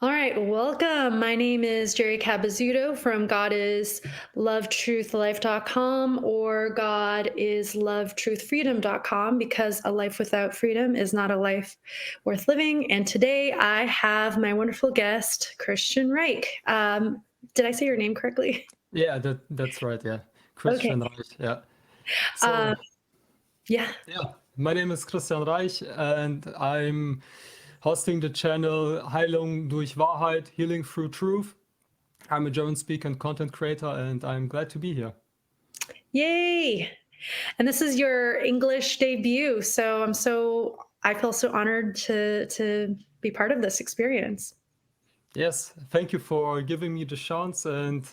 All right, welcome. My name is Jerry Cabazzuto from godislovetruthlife.com or godislovetruthfreedom.com because a life without freedom is not a life worth living. And today I have my wonderful guest, Christian Reich. Did I say your name correctly? Yeah, that's right. Yeah, Okay. Christian Reich. Yeah. Um, So yeah. yeah, my name is Christian Reich, and I'm hosting the channel Heilung durch Wahrheit, Healing Through Truth. I'm a German speaker and content creator, and I'm glad to be here. Yay. And this is your English debut. So I feel so honored to be part of this experience. Yes, thank you for giving me the chance, and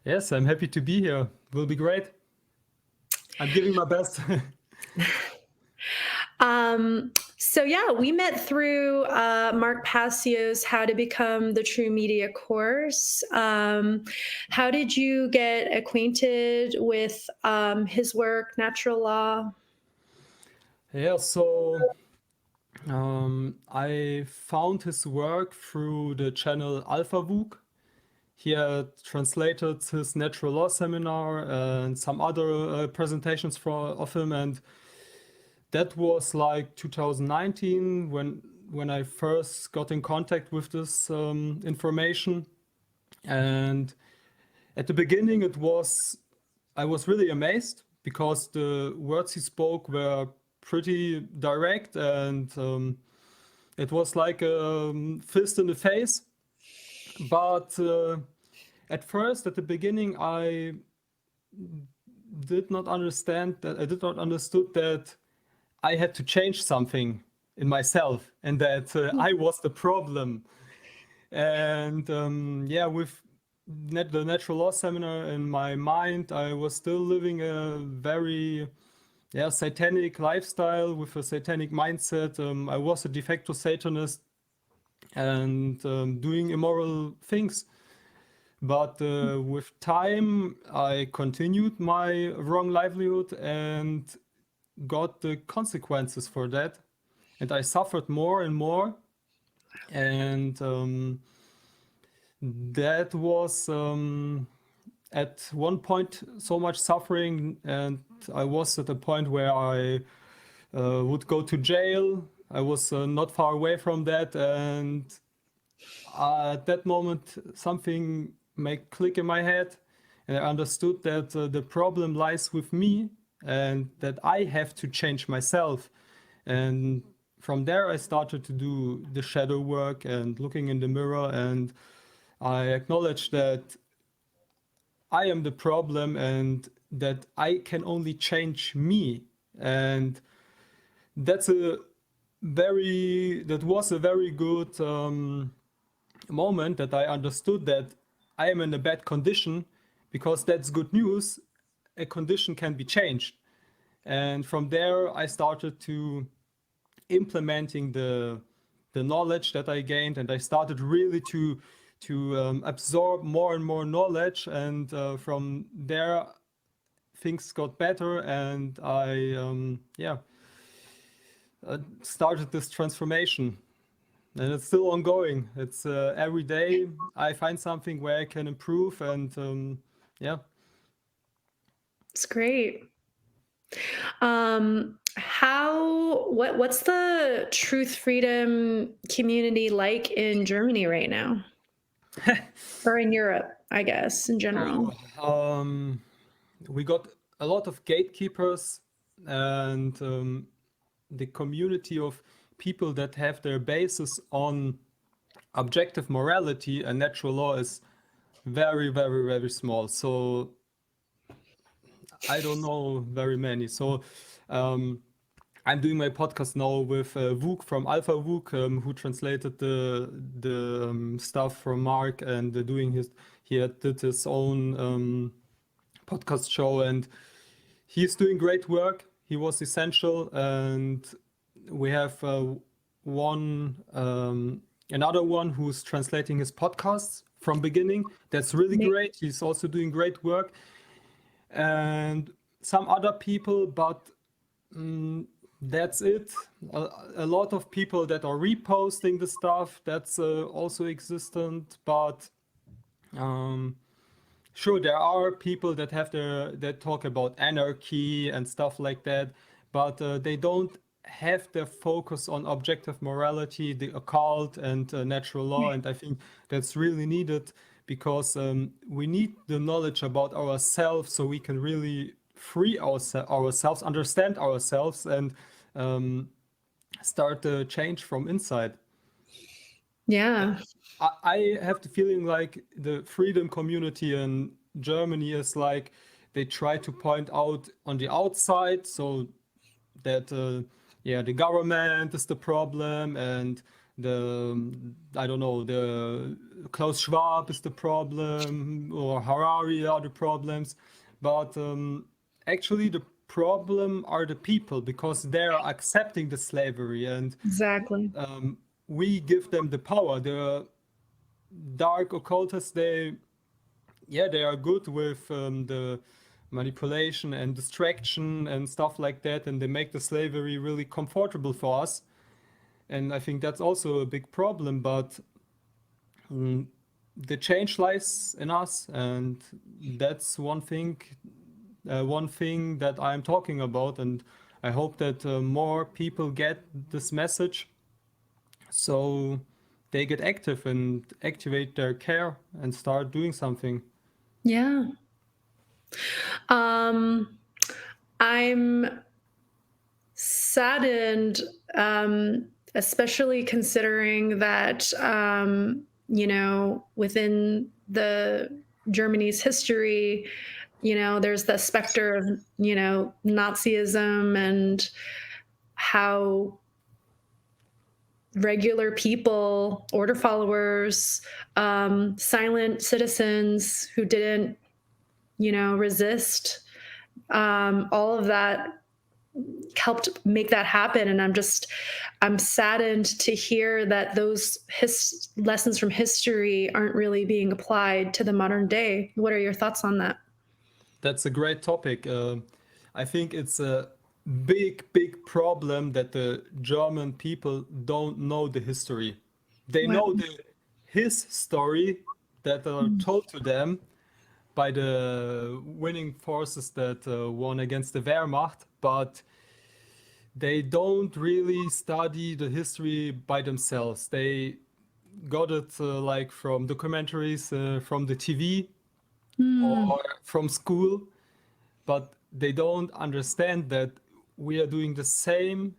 yes, I'm happy to be here. Will be great. I'm giving my best. So yeah, we met through Mark Passio's How to Become the True Media course. How did you get acquainted with his work, Natural Law? Yeah, so I found his work through the channel AlphaVook. He had translated his natural law seminar and some other presentations of him, and that was like 2019 when I first got in contact with this information. And at the beginning, I was really amazed because the words he spoke were pretty direct, and it was like a fist in the face. But at first, at the beginning, I did not understand that I did not understood that I had to change something in myself and that I was the problem. And yeah, with the natural law seminar in my mind, I was still living a very satanic lifestyle with a satanic mindset. I was a de facto Satanist and doing immoral things. But with time, I continued my wrong livelihood and got the consequences for that. And I suffered more and more. And that was at one point so much suffering. And I was at a point where I would go to jail. I was not far away from that. And at that moment, something made click in my head, and I understood that the problem lies with me and that I have to change myself. And from there, I started to do the shadow work and looking in the mirror, and I acknowledged that I am the problem and that I can only change me. And that's a that was a very good moment that I understood that I am in a bad condition, because that's good news. A condition can be changed. And from there, I started to implementing the knowledge that I gained, and I started really to absorb more and more knowledge. And from there, things got better, and I started this transformation. And it's still ongoing. It's every day I find something where I can improve, and yeah. It's great. What's the truth freedom community like in Germany right now? Or in Europe, I guess, in general. Oh, we got a lot of gatekeepers, and the community of people that have their basis on objective morality and natural law is very, very, very small. So I don't know very many. So I'm doing my podcast now with Wook from Alpha Wook, who translated the stuff from Mark, and did his own podcast show, and he's doing great work. He was essential, and we have another one who's translating his podcasts from beginning. That's really great. He's also doing great work, and some other people, but That's it. A lot of people that are reposting the stuff, that's also existent, but um, sure, there are people that have that talk about anarchy and stuff like that, but they don't have their focus on objective morality, the occult, and natural law. And I think that's really needed because we need the knowledge about ourselves so we can really free ourselves, understand ourselves, and um, start the change from inside. Yeah, I have the feeling like the freedom community in Germany is like they try to point out on the outside so that yeah, the government is the problem and the I don't know, the Klaus Schwab is the problem or Harari are the problems, but actually the problem are the people because they're accepting the slavery and exactly. we give them the power. The dark occultists, they are good with the manipulation and distraction and stuff like that, and they make the slavery really comfortable for us. And I think that's also a big problem, but mm, the change lies in us, and that's one thing that I'm talking about, and I hope that more people get this message so they get active and activate their care and start doing something. Yeah. Um, I'm saddened, especially considering that, within the Germany's history, there's the specter of, Nazism and how regular people, order followers, silent citizens who didn't, resist, all of that helped make that happen. And I'm saddened to hear that those lessons from history aren't really being applied to the modern day. What are your thoughts on that? That's a great topic. I think it's a big problem that the German people don't know the history. They Wow. know his story that are told to them by the winning forces that won against the Wehrmacht, but they don't really study the history by themselves. They got it like from documentaries, from the TV, Hmm. or from school, but they don't understand that we are doing the same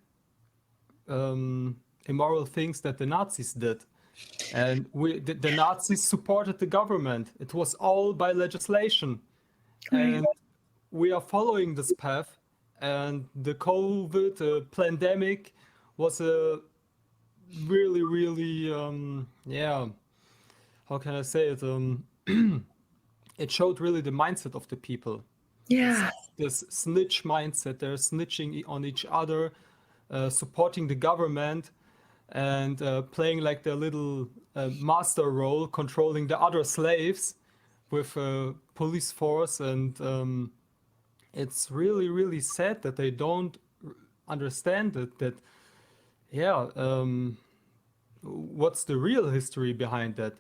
immoral things that the Nazis did. And the Nazis supported the government. It was all by legislation. Right. And we are following this path. And the COVID pandemic was a really, yeah, how can I say it? It showed really the mindset of the people. It's Yeah. this snitch mindset. They're snitching on each other, supporting the government, and playing like their little master role, controlling the other slaves with a police force. And it's really sad that they don't understand it. That yeah, what's the real history behind that?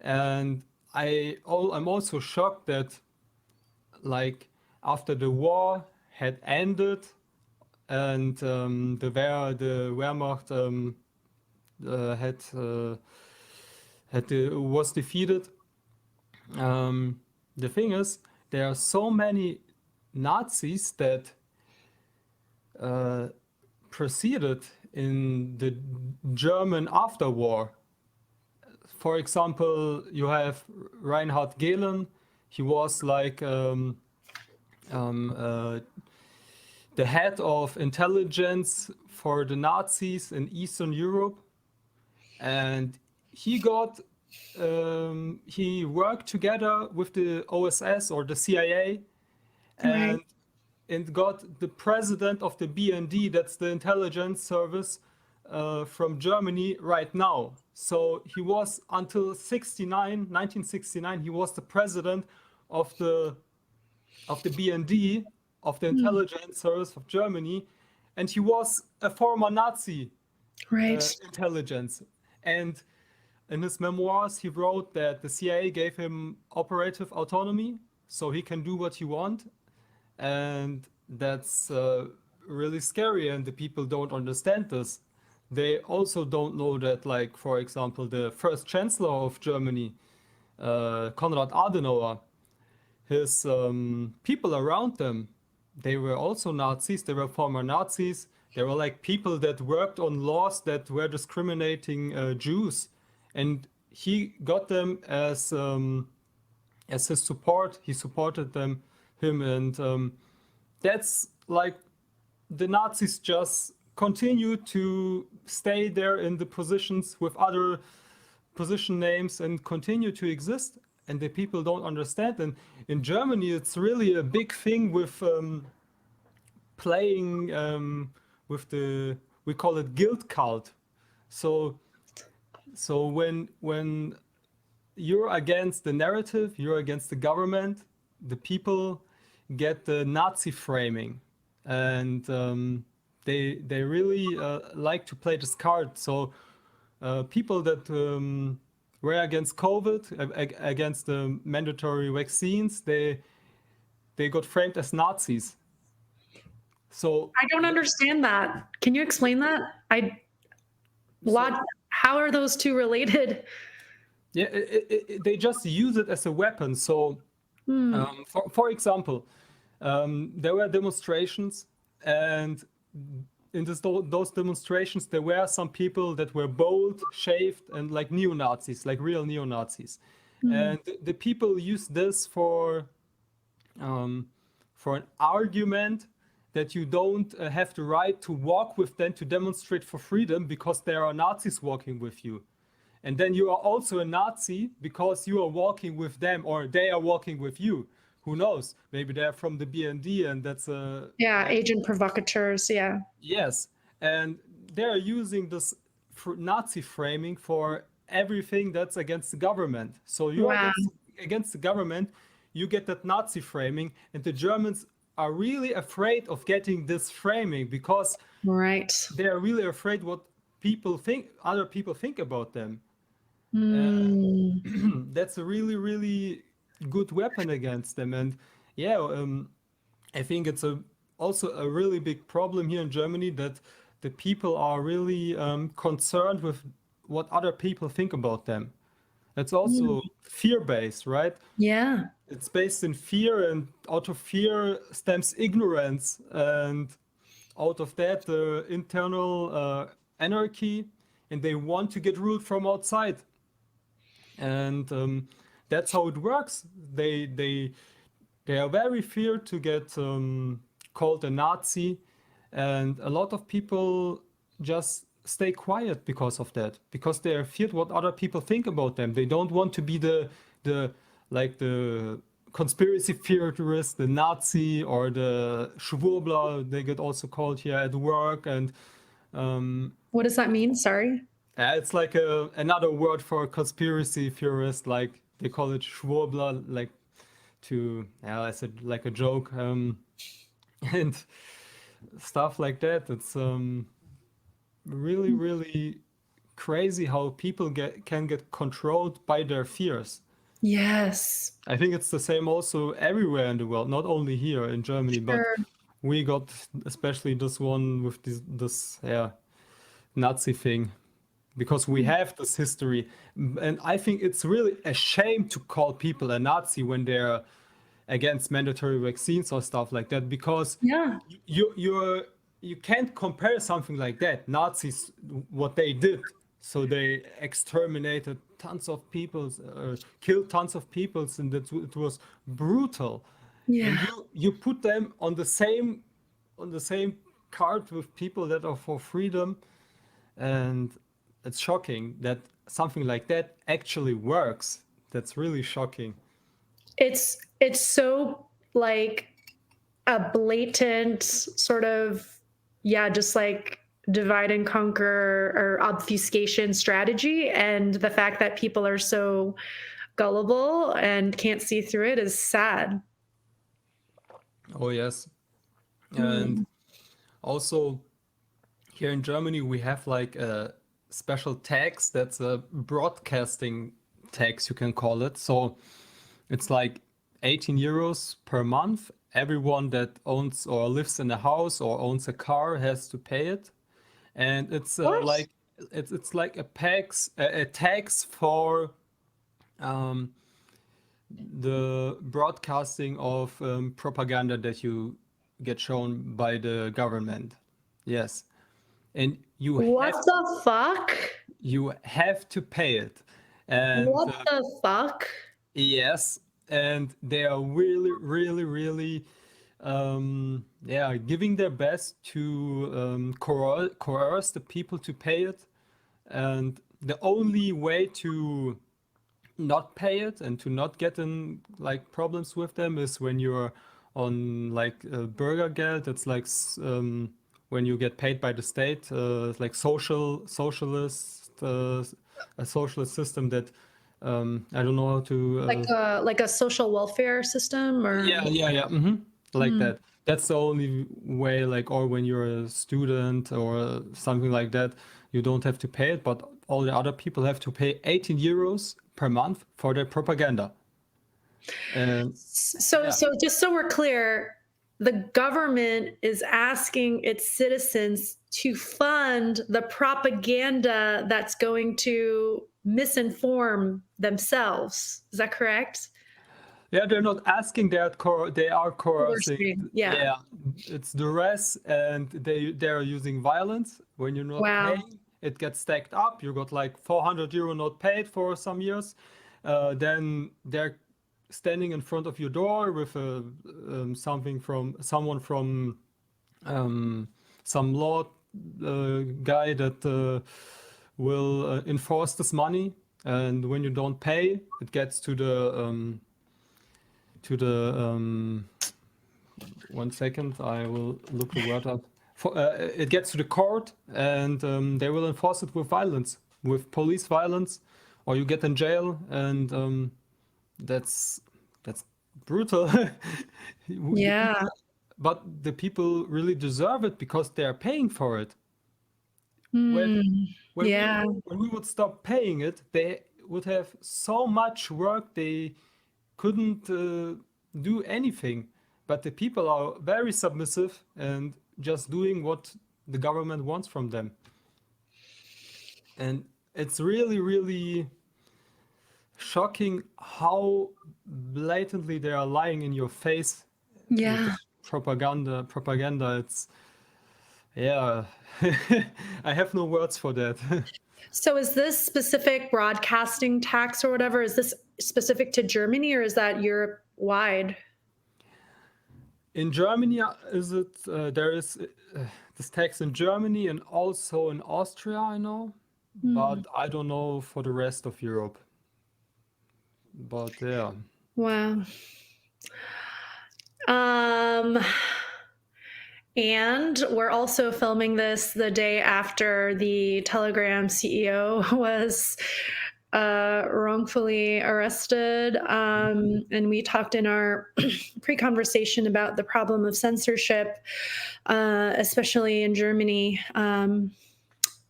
And I'm also shocked that like after the war had ended and the Wehrmacht was defeated. The thing is, there are so many Nazis that uh, proceeded in the German after war. For example, you have Reinhard Gehlen. He was like um, uh, the head of intelligence for the Nazis in Eastern Europe, and he got he worked together with the OSS or the CIA, Right. and got the president of the BND, that's the intelligence service from Germany right now. So he was until 1969, he was the president of the BND, of the Hmm. intelligence service of Germany, and he was a former Nazi Right. intelligence. And in his memoirs, he wrote that the CIA gave him operative autonomy, so he can do what he want, and that's really scary. And the people don't understand this. They also don't know that, like, for example, the first chancellor of Germany, Konrad Adenauer, his people around them, they were also Nazis. They were former Nazis. They were like people that worked on laws that were discriminating Jews, and he got them as his support. He supported him, and that's like the Nazis just continue to stay there in the positions with other position names and continue to exist, and the people don't understand. And in Germany it's really a big thing with playing with the, we call it guild cult. So when you're against the narrative, you're against the government, the people get the Nazi framing, and they really like to play this card. So people that were against COVID, against the mandatory vaccines, they got framed as Nazis. So I don't understand that. Can you explain that? I so what how are those two related? yeah, they just use it as a weapon. So for example, there were demonstrations, and in those demonstrations, there were some people that were bold, shaved, and like neo-Nazis, like real neo-Nazis. And the people used this um, for an argument that you don't have the right to walk with them to demonstrate for freedom because there are Nazis walking with you. And then you are also a Nazi because you are walking with them, or they are walking with you. Who knows? Maybe they're from the BND, and that's a Yeah, like, agent provocateurs. Yeah. yes. And they're using this Nazi framing for everything that's against the government. So you're Wow. against the government, you get that Nazi framing, and the Germans are really afraid of getting this framing because Right. they are really afraid what other people think about them. Mm. That's a really, really good weapon against them. And yeah, I think it's also a really big problem here in Germany that the people are really concerned with what other people think about them. It's also Mm. fear-based, right? Yeah. It's based in fear, and out of fear stems ignorance, and out of that, the internal anarchy, and they want to get ruled from outside. And that's how it works. They are very feared to get called a Nazi, and a lot of people just stay quiet because of that, because they are feared what other people think about them. They don't want to be the like the conspiracy theorist, the Nazi, or the Schwurbler. They get also called here at work, and What does that mean? Sorry. it's like another word for conspiracy theorist. Like they call it Schwurbler, like to, yeah, I said like a joke, and stuff like that. It's really, really crazy how people can get controlled by their fears. Yes. I think it's the same also everywhere in the world, not only here in Germany, but Sure. we got especially this one with this yeah, Nazi thing, because we have this history. And I think it's really a shame to call people a Nazi when they're against mandatory vaccines or stuff like that, because Yeah. you can't compare something like that. Nazis, what they did, so they exterminated tons of people, killed tons of people, and it was brutal. And Yeah. you put them on the same card with people that are for freedom, and it's shocking that something like that actually works. That's really shocking. It's so like a blatant sort of, yeah, just like divide and conquer or obfuscation strategy, and the fact that people are so gullible and can't see through it is sad. Oh yes. And Mm. Also, here in Germany, we have like a special tax that's a broadcasting tax, you can call it. So it's like 18 euros per month. Everyone that owns or lives in a house or owns a car has to pay it. And it's What? like it's like a tax for um, the broadcasting of propaganda that you get shown by the government. Yes, and What the fuck? you have to pay it, and What the fuck? yes, and they are really, really, really, yeah, giving their best to coerce the people to pay it, and the only way to not pay it and to not get in like problems with them is when you're on like Bürgergeld. It's like when you get paid by the state, like a socialist system that I don't know how to. Like a social welfare system or Yeah, like Hmm. that. That's the only way, like, or when you're a student or something like that, you don't have to pay it, but all the other people have to pay 18 euros per month for their propaganda. And yeah, So just so we're clear, the government is asking its citizens to fund the propaganda that's going to misinform themselves. Is that correct? yeah, they're not asking, they are coercing. Coercing. Yeah. Yeah, it's duress, and they are using violence. When you're not Wow. paying, it gets stacked up. You got like 400 euro not paid for some years. Then they're standing in front of your door with something from someone from um, some law guy that will enforce this money. And when you don't pay, it gets to the 1 second. I will look the word up. It gets to the court, and they will enforce it with violence, with police violence, or you get in jail, and that's that's brutal. The Yeah. people, but the people really deserve it because they are paying for it. When Hmm. Yeah. when we would stop paying it, they would have so much work they couldn't do anything. But the people are very submissive and just doing what the government wants from them. And it's really, really shocking how blatantly they are lying in your face with the Yeah. propaganda. It's yeah. I have no words for that. So is this specific broadcasting tax or whatever, is this specific to Germany or is that Europe wide? In Germany, is it there is this tax in Germany and also in Austria, I know, Hmm. but I don't know for the rest of Europe. But yeah, Wow. Um, and we're also filming this the day after the Telegram CEO was wrongfully arrested. And we talked in our pre conversation about the problem of censorship, especially in Germany.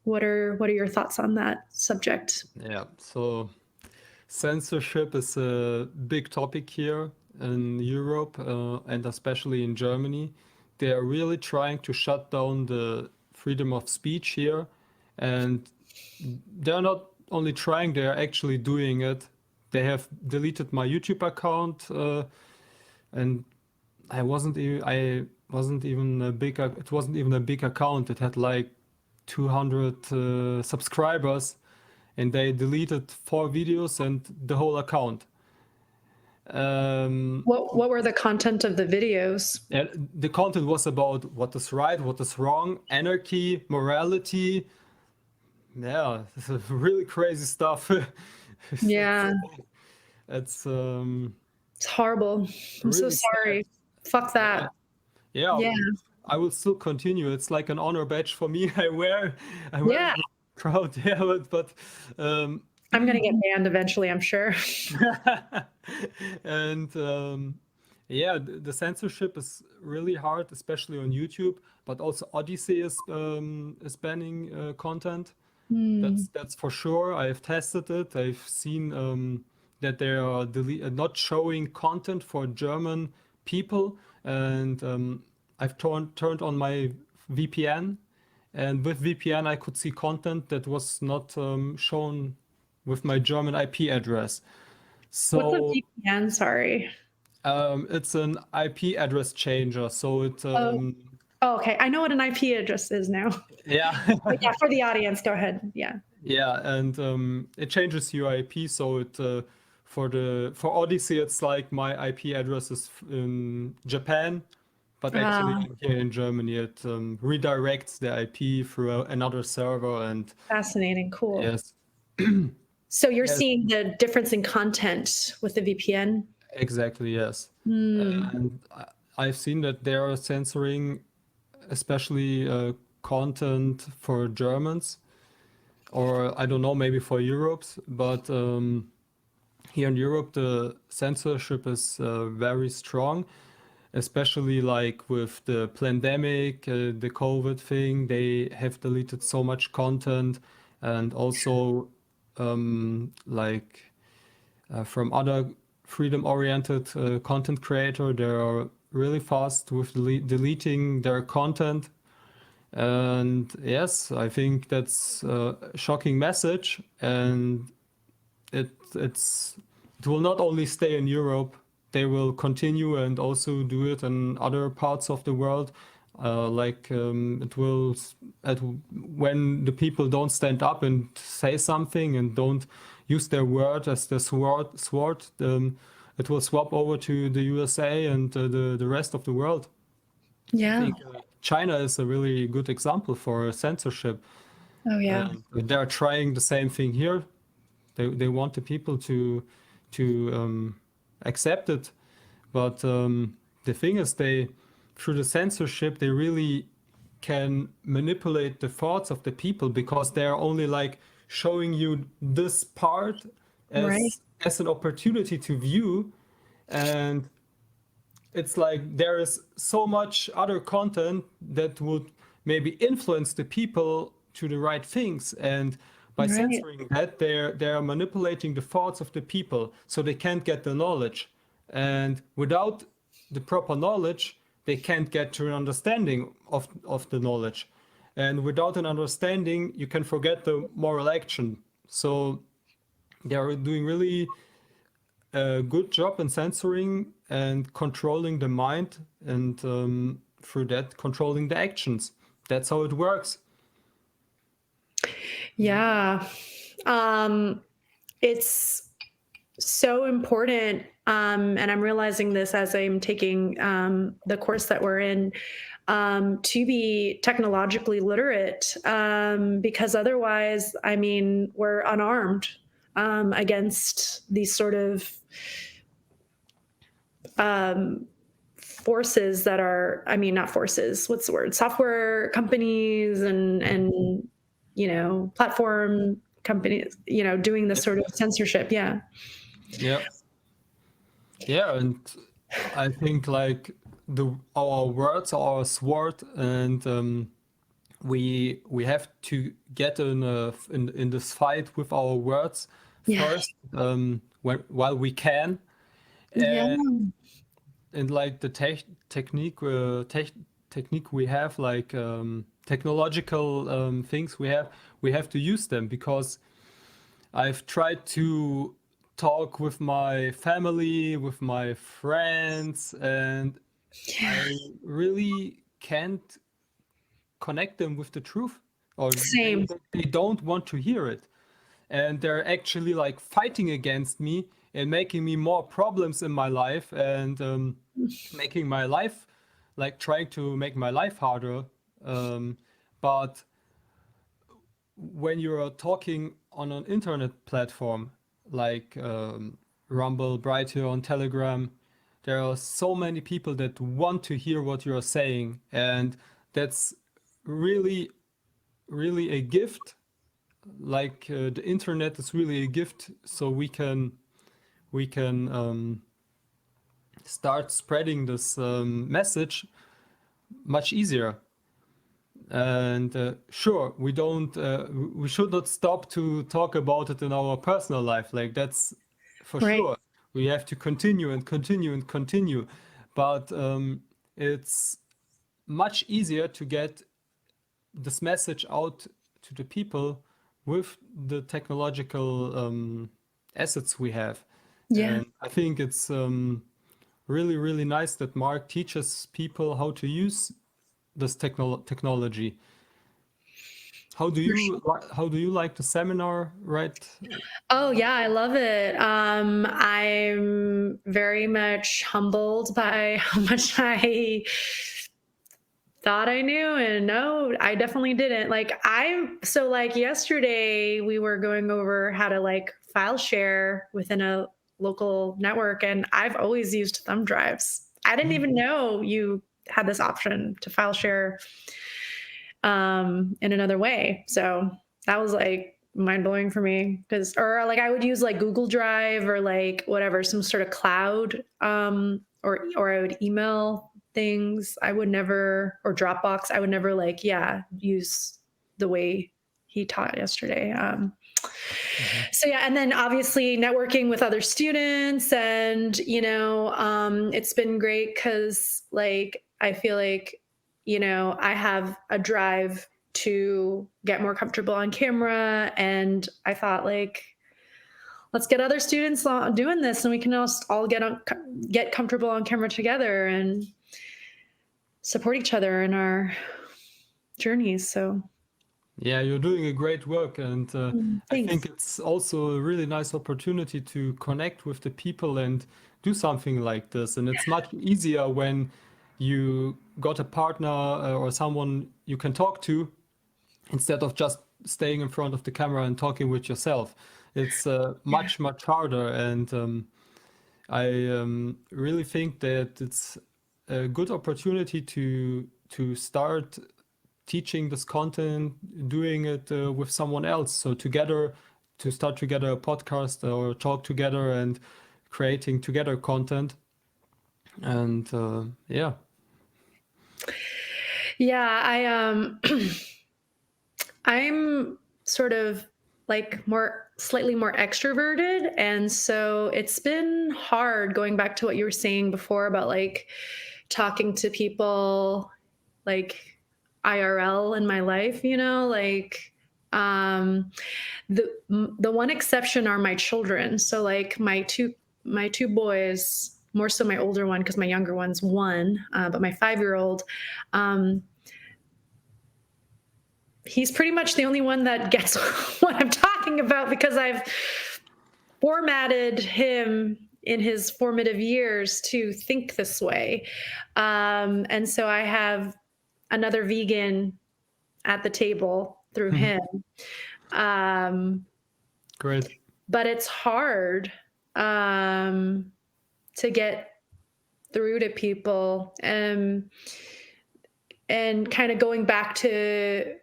What are your thoughts on that subject? yeah. So censorship is a big topic here in Europe and especially in Germany. They are really trying to shut down the freedom of speech here, and they're not only trying, they're actually doing it. They have deleted my YouTube account, and I wasn't even a big it wasn't even a big account. It had like 200 subscribers, and they deleted 4 videos and the whole account. Um, What were the content of the videos? and the content was about what is right, what is wrong, anarchy, morality. Yeah, this is really crazy stuff. it's, it's, Yeah, it's it's horrible. I'm so really sad. sorry. Fuck Yeah, that. yeah. Yeah. I will still continue. It's like an honor badge for me. I wear Yeah. it proud. Yeah, but I'm going to get banned eventually, I'm sure. and Yeah, the censorship is really hard, especially on YouTube, but also Odyssey is banning content. Hmm. That's for sure. I've tested it. I've seen that they are not showing content for German people, and I've turned on my VPN, and with VPN I could see content that was not shown with my German IP address. What's a So VPN? Sorry. it's an IP address changer. So it Oh, oh, okay. I know what an IP address is now. yeah. But yeah, for the audience, go ahead. Yeah. Yeah, and it changes your IP. So it for Odyssey, it's like my IP address is in Japan, but actually Ah, here in Germany, it redirects the IP through another server. And fascinating. Cool. yes, So you're yes, seeing the difference in content with the VPN? exactly, yes. Hmm. And I've seen that they are censoring, especially content for Germans, or I don't know, maybe for Europe's, but. Here in Europe, the censorship is very strong, especially like with the pandemic, the COVID thing. They have deleted so much content, and also like from other freedom-oriented content creator, they are really fast with deleting their content. And yes, I think that's a shocking message, and it's it will not only stay in Europe, they will continue and also do it in other parts of the world. Like it will when the people don't stand up and say something and don't use their word as the sword, it will swap over to the USA and the rest of the world. I Yeah. think China is a really good example for censorship, Oh, yeah. and they're trying the same thing here. They want the people to accept it, but the thing is, they through the censorship they really can manipulate the thoughts of the people because they're only like showing you this part Right. as an opportunity to view, and it's like there is so much other content that would maybe influence the people to the right things, and by Right. censoring that they're manipulating the thoughts of the people so they can't get the knowledge, and without the proper knowledge they can't get to an understanding of the knowledge, and without an understanding you can forget the moral action. So they are doing really a good job in censoring and controlling the mind, and through that controlling the actions. That's how it works. Yeah. Um, it's so important. And I'm realizing this as I'm taking the course that we're in, to be technologically literate, because otherwise, I mean, we're unarmed against these sort of forces that are, I mean, not forces, what's the word? Software companies and platform companies, doing this Yeah, sort of censorship. Yeah. yeah, yeah. And I think like the our words are our sword, and we have to get in this fight with our words Yeah. first, while we can, Yeah. and like the technique we have, like technological things we have to use them, because I've tried to talk with my family, with my friends, and Yeah. I really can't connect them with the truth, or Same. they don't want to hear it, and they're actually like fighting against me and making me more problems in my life, and making my life, like trying to make my life harder. But when you're talking on an internet platform like Rumble, Brighter, on Telegram, there are so many people that want to hear what you're saying, and that's really, really a gift. Like the internet is really a gift, so we can start spreading this message much easier. And sure, we should not stop to talk about it in our personal life. Like that's for Right. sure. We have to continue and continue and continue. But it's much easier to get this message out to the people with the technological assets we have. Yeah. And I think it's really, really nice that Mark teaches people how to use this technology. How do you like the seminar, right? Oh yeah, I love it. I'm very much humbled by how much I thought I knew, and no, I definitely didn't. Like yesterday we were going over how to like file share within a local network, and I've always used thumb drives. I didn't Mhm. even know you had this option to file share in another way. So that was like mind blowing for me because, or like I would use like Google Drive or like whatever, some sort of cloud, or I would email things. I would never, or Dropbox. I would never like, yeah, use the way he taught yesterday. Mhm. So yeah, and then obviously networking with other students, and it's been great because like I feel like I have a drive to get more comfortable on camera, and I thought like let's get other students doing this, and we can all get comfortable on camera together and support each other in our journeys. So Yeah, you're doing a great work, and I think thanks. it's also a really nice opportunity to connect with the people and do something like this. And it's much easier when you got a partner or someone you can talk to instead of just staying in front of the camera and talking with yourself. It's Yeah. much, much harder. And I really think that it's a good opportunity to start teaching this content, doing it with someone else. So together, to start together a podcast or talk together and creating together content. And yeah. Yeah, I'm sort of like slightly more extroverted. And so it's been hard going back to what you were saying before about like talking to people like IRL in my life, like um the one exception are my children. So like my two boys, more so my older one because my younger one's one, but my 5-year-old, um, he's pretty much the only one that gets what I'm talking about because I've formatted him in his formative years to think this way. And so I have another vegan at the table through him. Um, Great. but it's hard to get through to people. And kind of going back to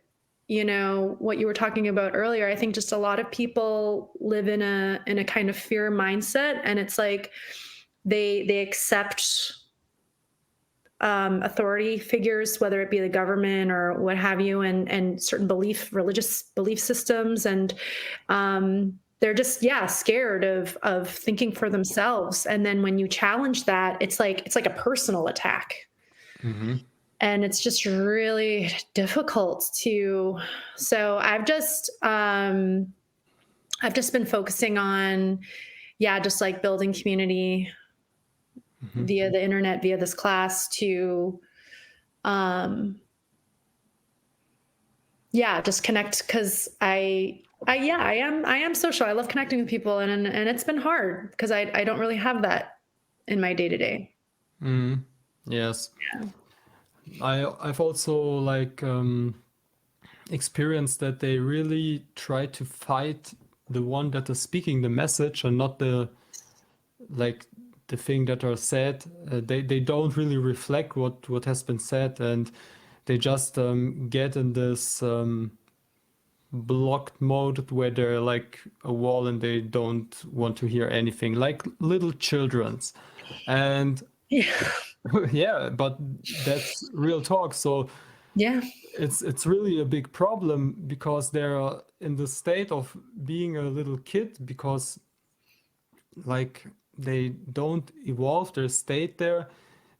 what you were talking about earlier, I think just a lot of people live in a kind of fear mindset, and it's like they accept authority figures, whether it be the government or what have you, and certain religious belief systems, and they're just scared of thinking for themselves. And then when you challenge that, it's like a personal attack, Hmm. and it's just really difficult to. So I've just been focusing on just like building community Hmm. via the internet, via this class, to um just connect, because I am social. I love connecting with people, and it's been hard because I don't really have that in my day to day. Hmm. Yes. I've also like experienced that they really try to fight the one that is speaking the message and not like the thing that are said. They don't really reflect what has been said, and they just get in this blocked mode where they're like a wall and they don't want to hear anything, like little children's. And Yeah. yeah, but that's real talk. So Yeah. it's really a big problem because they're in the state of being a little kid because like they don't evolve their state there.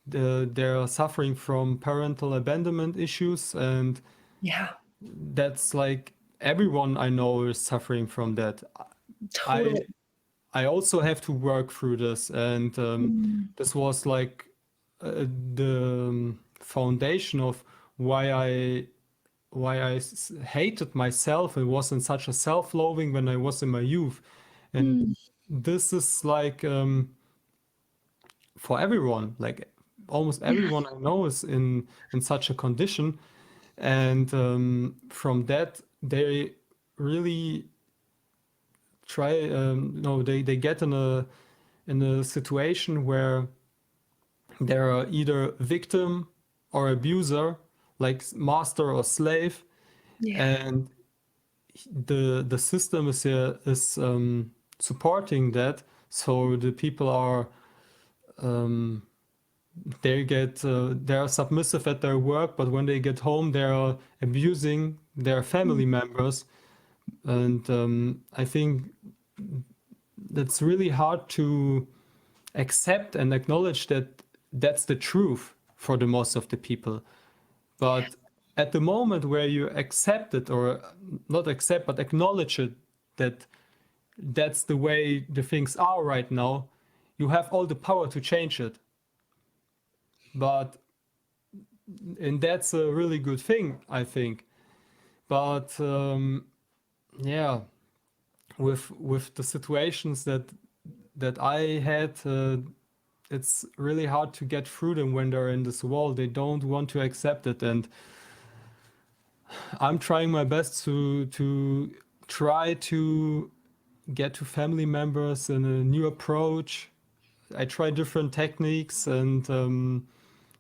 They're suffering from parental abandonment issues, and Yeah. that's like everyone I know is suffering from that. I Totally. I also have to work through this, and Mm. this was like the foundation of why I hated myself and was in such a self-loathing when I was in my youth. And Mm. this is like for everyone, like almost Yeah. everyone I know is in such a condition. And from that, they really try. No, they get in a situation where they're either victim or abuser, like master or slave, Yeah. and the system is supporting that. So the people are they're submissive at their work, but when they get home, they're abusing their Mm. family members, and I think that's really hard to accept and acknowledge that that's the truth for the most of the people. But at the moment where you accept it, or not accept, but acknowledge it, that that's the way the things are right now, you have all the power to change it. But, and that's a really good thing, I think. But yeah, with the situations that I had, it's really hard to get through them when they're in this wall. They don't want to accept it, and I'm trying my best to try to get to family members in a new approach. I try different techniques and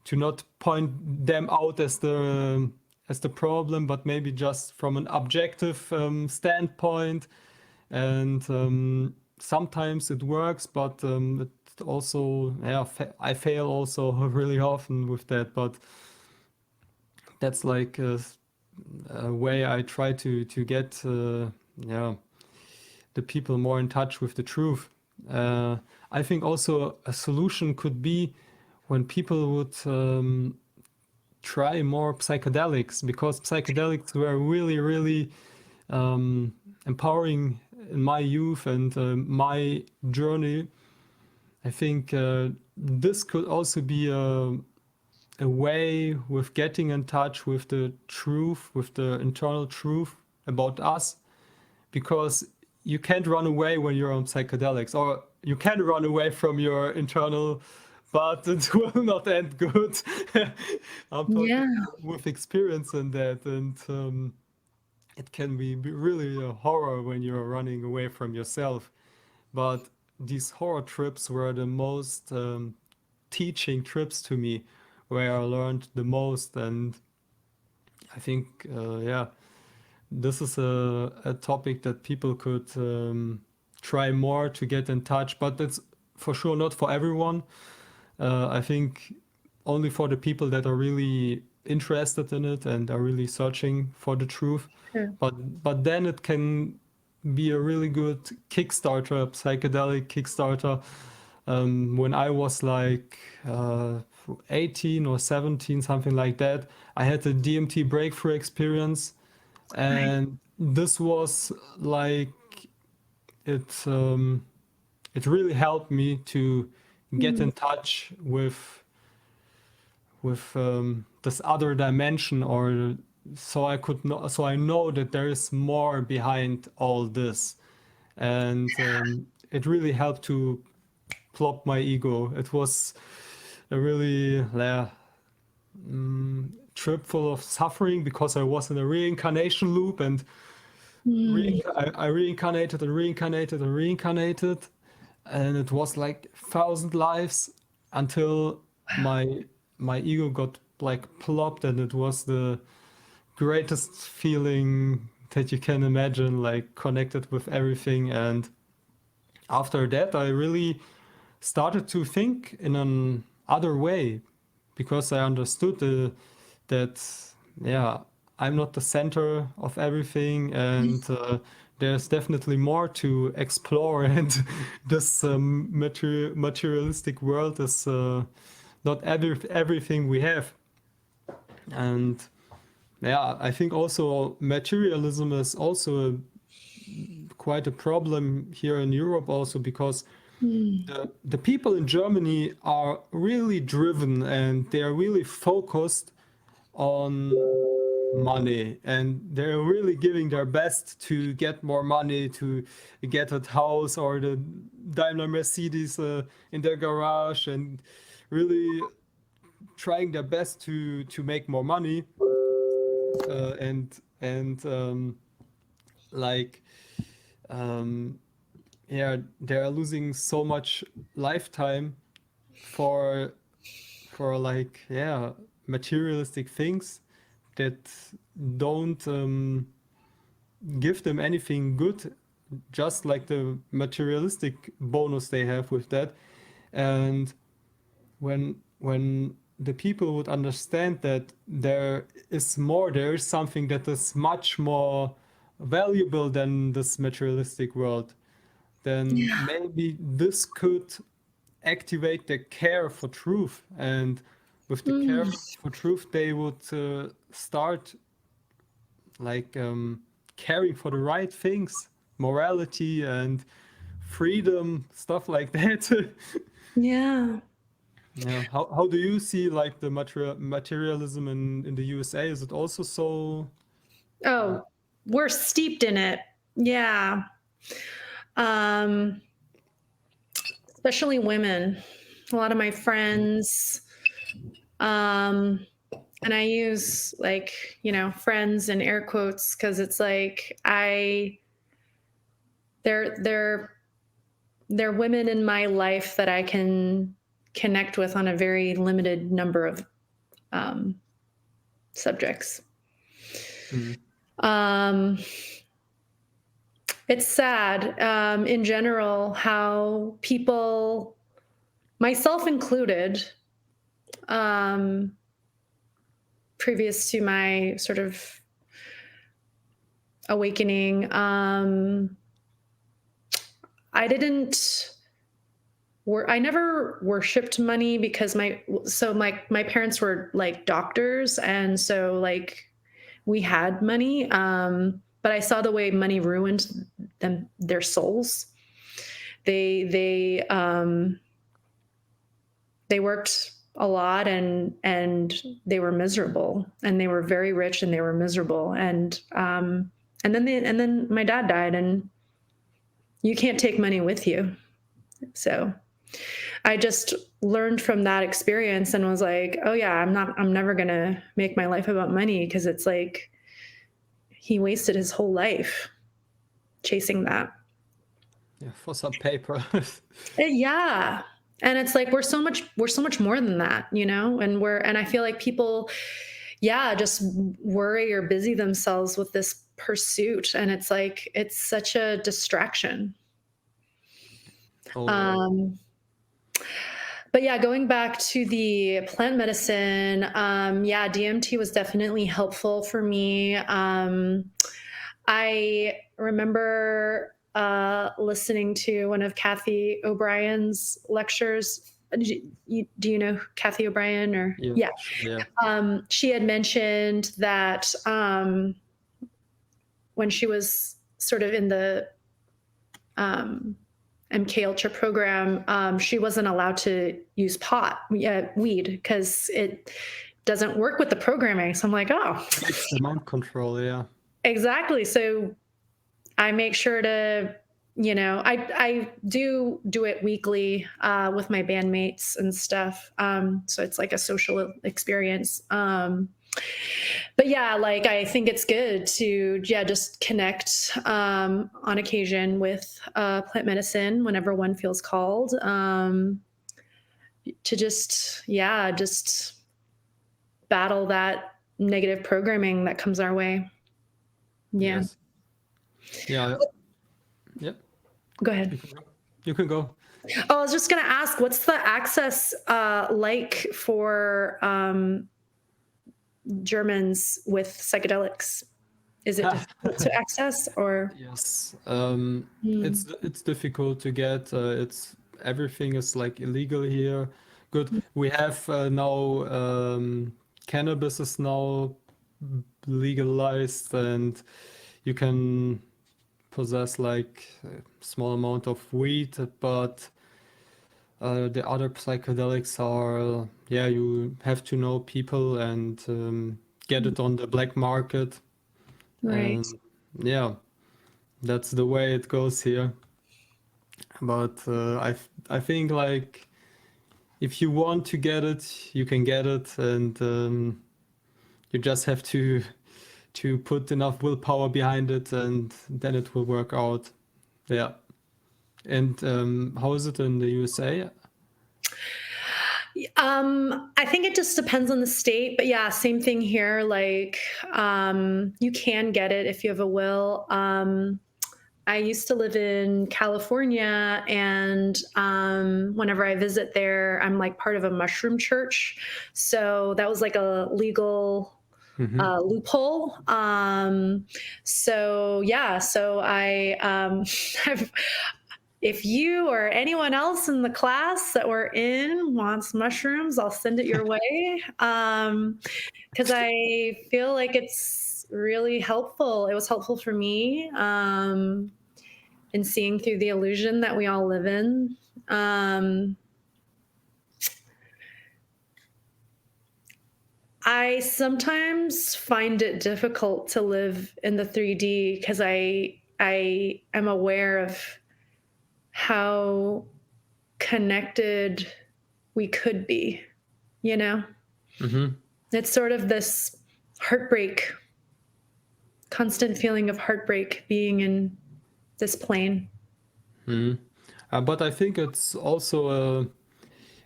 to not point them out as the problem, but maybe just from an objective standpoint. And sometimes it works, but it also, yeah, I fail also really often with that. But that's like a way I try to get yeah, the people more in touch with the truth. Uh, I think also a solution could be when people would try more psychedelics, because psychedelics were really empowering in my youth and my journey. I think this could also be a way with getting in touch with the truth, with the internal truth about us, because you can't run away when you're on psychedelics, or you can run away from your internal, but it will not end good. I'm talking Yeah. with experience in that, and it can be really a horror when you're running away from yourself. But these horror trips were the most teaching trips to me, where I learned the most. And I think, yeah, this is a topic that people could try more to get in touch, but it's for sure not for everyone. I think only for the people that are really interested in it and are really searching for the truth. Sure. But then it can be a really good Kickstarter, psychedelic Kickstarter. When I was like 18 or 17, something like that, I had a DMT breakthrough experience, Right. and this was like it. It really helped me to get Mm. in touch with this other dimension, or so I could know, so I know that there is more behind all this, and it really helped to plop my ego. It was a really trip full of suffering because I was in a reincarnation loop, and Mm. I reincarnated and reincarnated and reincarnated, and it was like 1,000 lives until my ego got like plopped, and it was the greatest feeling that you can imagine, like connected with everything. And after that, I really started to think in an other way, because I understood that, yeah, I'm not the center of everything, and there's definitely more to explore, and this materialistic world is not everything we have. And yeah, I think also materialism is also quite a problem here in Europe also, because Mm. the people in Germany are really driven, and they are really focused on money, and they're really giving their best to get more money, to get that house or the Daimler Mercedes in their garage, and really trying their best to make more money, and like um, yeah, they're losing so much lifetime for like, yeah, materialistic things that don't give them anything good, just like the materialistic bonus they have with that. And when the people would understand that there is something that is much more valuable than this materialistic world, then Yeah. maybe this could activate the care for truth. And with the care Mm. for truth, they would start like caring for the right things, morality and freedom, stuff like that. Yeah. Yeah. How do you see like the materialism in the USA? Is it also so? Uh, Oh, we're steeped in it. Yeah. Um, especially women. A lot of my friends, um, and I use like, friends in air quotes because it's like they're they're women in my life that I can connect with on a very limited number of um, subjects. mm, Um, it's sad in general how people, myself included, um, previous to my sort of awakening, I didn't. I never worshipped money because my parents were like doctors, and so like we had money, but I saw the way money ruined their souls. They they worked a lot, and they were miserable, and they were very rich and they were miserable, and then my dad died, and you can't take money with you. So I just learned from that experience and was like, oh yeah, I'm never going to make my life about money, because it's like he wasted his whole life chasing that. yeah, for some paper. Yeah. And it's like we're so much more than that, and I feel like people, yeah, just worry or busy themselves with this pursuit, and it's like it's such a distraction. Totally. Um But yeah, going back to the plant medicine, yeah, DMT was definitely helpful for me. I remember listening to one of Kathy O'Brien's lectures. Do you know Kathy O'Brien? Or Yeah, yeah, sure, yeah. she had mentioned that when she was sort of in the um, MK Ultra program, she wasn't allowed to use weed, because it doesn't work with the programming. So I'm like, oh, It's the mind control, yeah. exactly. So I make sure to, I do it weekly with my bandmates and stuff. So it's like a social experience. But yeah, like I think it's good to, yeah, just connect on occasion with plant medicine whenever one feels called, to just, yeah, just battle that negative programming that comes our way. Yeah. Yes. Yeah, yeah. Go You ahead. can go. You can go. Oh, I was just going to ask, what's the access like for Germans with psychedelics? Is it difficult to access or? Yes, Mm, it's difficult to get. It's everything is like illegal here. Good. We have now cannabis is now legalized, and you can possess like a small amount of weed, but the other psychedelics are, yeah, you have to know people and get it on the black market, right. and yeah, that's the way it goes here. But I think like if you want to get it, you can get it, and you just have to put enough willpower behind it, and then it will work out. Yeah. And how is it in the USA? I think it just depends on the state, but yeah, same thing here. Like, you can get it if you have a will. I used to live in California, and whenever I visit there, I'm like part of a mushroom church. So that was like a legal Mm-hmm. loophole. So yeah, so I've, if you or anyone else in the class that we're in wants mushrooms, I'll send it your way. Because I feel like it's really helpful. It was helpful for me in seeing through the illusion that we all live in. I sometimes find it difficult to live in the 3D because I am aware of how connected we could be, you know? Mm-hmm. It's sort of this heartbreak, constant feeling of heartbreak being in this plane. Mm-hmm. But I think it's also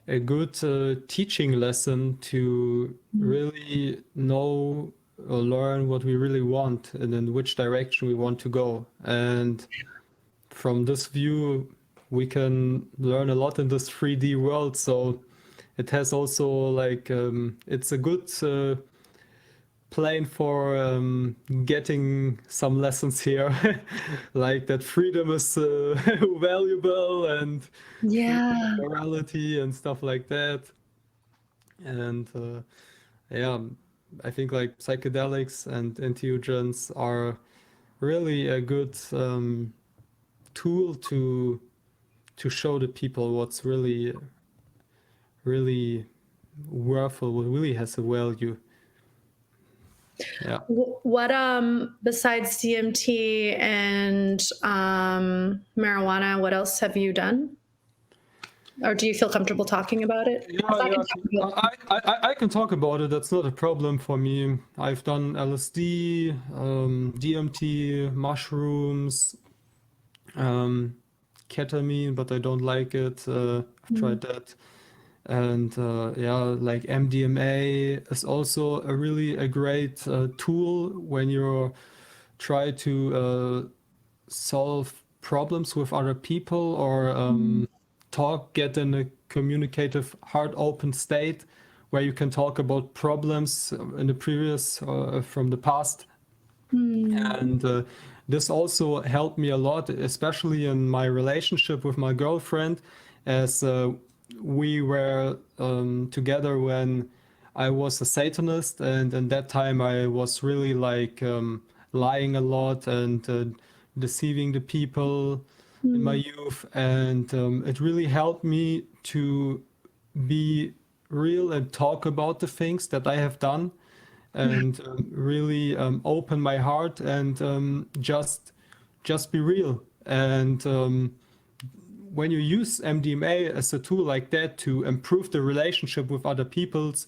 a good teaching lesson to Mm. really know or learn what we really want and in which direction we want to go. And from this view, we can learn a lot in this 3D world. So it has also like it's a good plane for getting some lessons here, like that freedom is valuable and freedom of Yeah. morality and stuff like that. And yeah, I think like psychedelics and entheogens are really a good tool to show the people what's really worthwhile, what really has a value. Yeah. What besides DMT and marijuana, what else have you done? Or do you feel comfortable talking about it? Yeah, 'Cause I yeah, can talk about it. I can talk about it. That's not a problem for me. I've done LSD, DMT, mushrooms, um, ketamine, but I don't like it. I've Mm, tried that. And yeah, like MDMA is also a really a great tool when you try to solve problems with other people or mm, get in a communicative, heart open state where you can talk about problems in the previous from the past. mm, And this also helped me a lot, especially in my relationship with my girlfriend, as we were together when I was a Satanist, and in that time I was really like lying a lot and deceiving the people in my mm. youth, and it really helped me to be real and talk about the things that I have done Yeah. and really open my heart and just be real. And when you use MDMA as a tool like that to improve the relationship with other people's,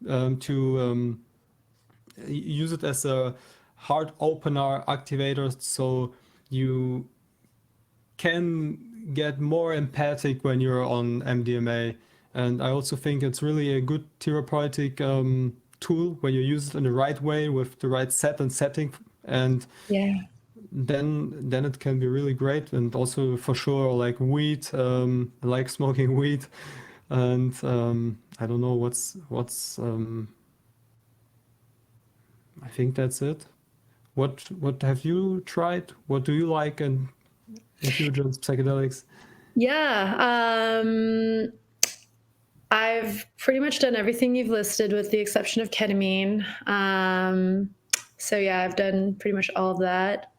to use it as a heart opener activator, so you can get more empathic when you're on MDMA. And I also think it's really a good therapeutic tool when you use it in the right way with the right set and setting. And Yeah. then it can be really great. And also for sure, like weed, I like smoking weed, and I don't know what's I think that's it. What have you tried? What do you like in infusions, psychedelics? Yeah. I've pretty much done everything you've listed with the exception of ketamine. So yeah, I've done pretty much all of that.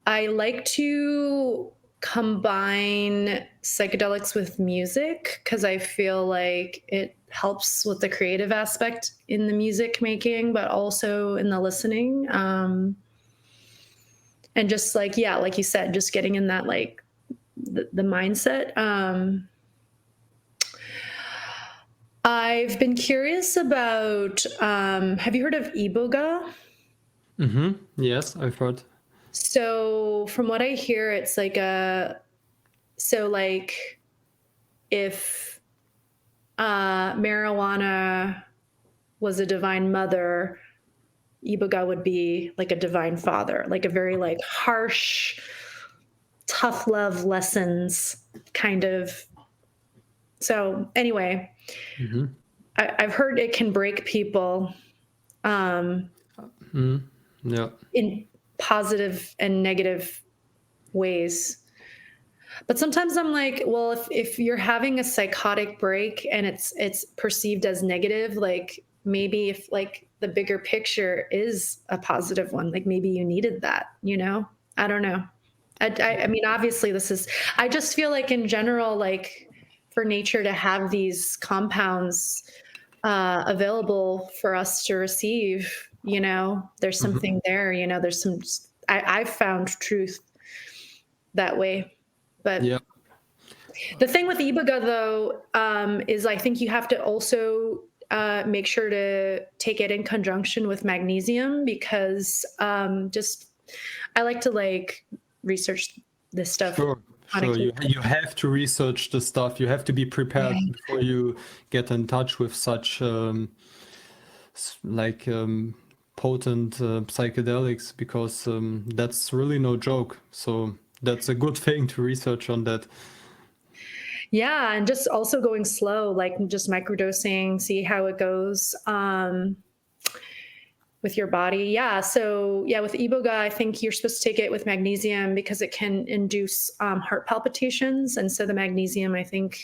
I like to combine psychedelics with music because I feel like it helps with the creative aspect in the music making, but also in the listening. And just like, yeah, like you said, just getting in that like the mindset. I've been curious about, have you heard of iboga? Yes, I've heard. So from what I hear, it's like so like if marijuana was a divine mother, iboga would be like a divine father, like a very like harsh, tough love lessons kind of. So anyway, Mm-hmm. I've heard it can break people Yeah. in positive and negative ways. But sometimes I'm like, well, if you're having a psychotic break and it's perceived as negative, like maybe if like the bigger picture is a positive one, like maybe you needed that, you know? I don't know. I mean, obviously this is, I just feel like in general, like for nature to have these compounds available for us to receive, you know, there's Mm-hmm. something there, you know, there's some, I've found truth that way. But Yeah. the thing with iboga, though, is I think you have to also make sure to take it in conjunction with magnesium because just I like to like research this stuff Sure, on a sure. case. You have to research the stuff. You have to be prepared Right. before you get in touch with such like potent psychedelics because that's really no joke. So that's a good thing to research on that. Yeah, and just also going slow, like just microdosing, see how it goes. With your body. Yeah. So yeah, with iboga, I think you're supposed to take it with magnesium because it can induce heart palpitations, and so the magnesium, I think,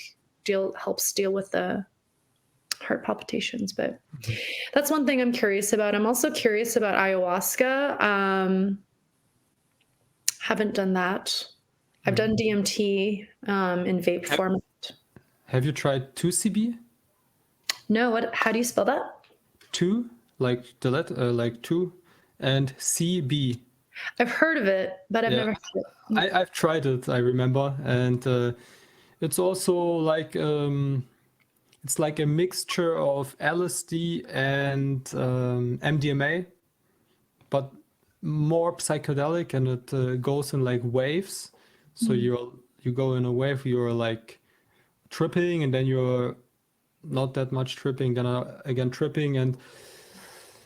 helps deal with the heart palpitations. But Mhm. that's one thing I'm curious about. I'm also curious about ayahuasca. Haven't done that. I've Mhm. done DMT in vape Ha- form. Have you tried 2CB? No, what? How do you spell that? Two, like the letter, like two, and CB. I've heard of it, but I've Yeah, never had it. I've tried it, I remember, and it's also like it's like a mixture of LSD and MDMA, but more psychedelic, and it goes in like waves. So Mm. you go in a wave, you're like tripping, and then you're not that much tripping, then again tripping, and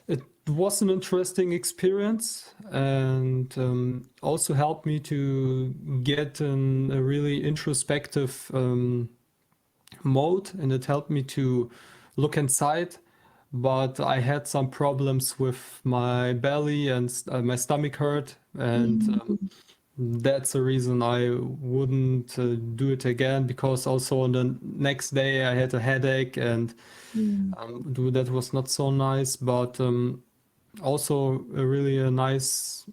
it was an interesting experience, and also helped me to get in a really introspective mode, and it helped me to look inside. But I had some problems with my belly, and my stomach hurt, and Mm. that's the reason I wouldn't do it again, because also on the next day I had a headache, and Mm. that was not so nice. But also really a nice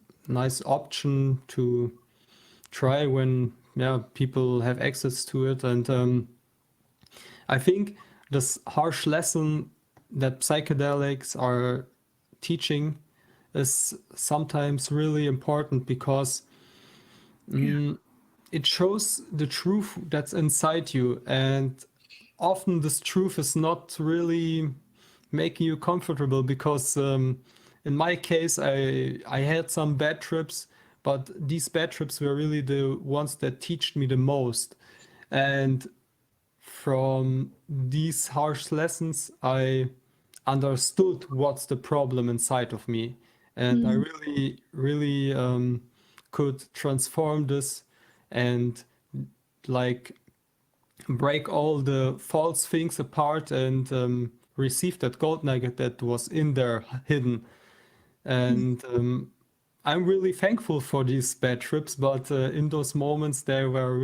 option to try when, yeah, people have access to it. And I think this harsh lesson that psychedelics are teaching is sometimes really important, because Yeah. it shows the truth that's inside you, and often this truth is not really making you comfortable, because in my case I had some bad trips, but these bad trips were really the ones that teached me the most. And from these harsh lessons I understood what's the problem inside of me, and I Mm. really could transform this and like break all the false things apart and receive that gold nugget that was in there hidden. And I'm really thankful for these bad trips, but in those moments they were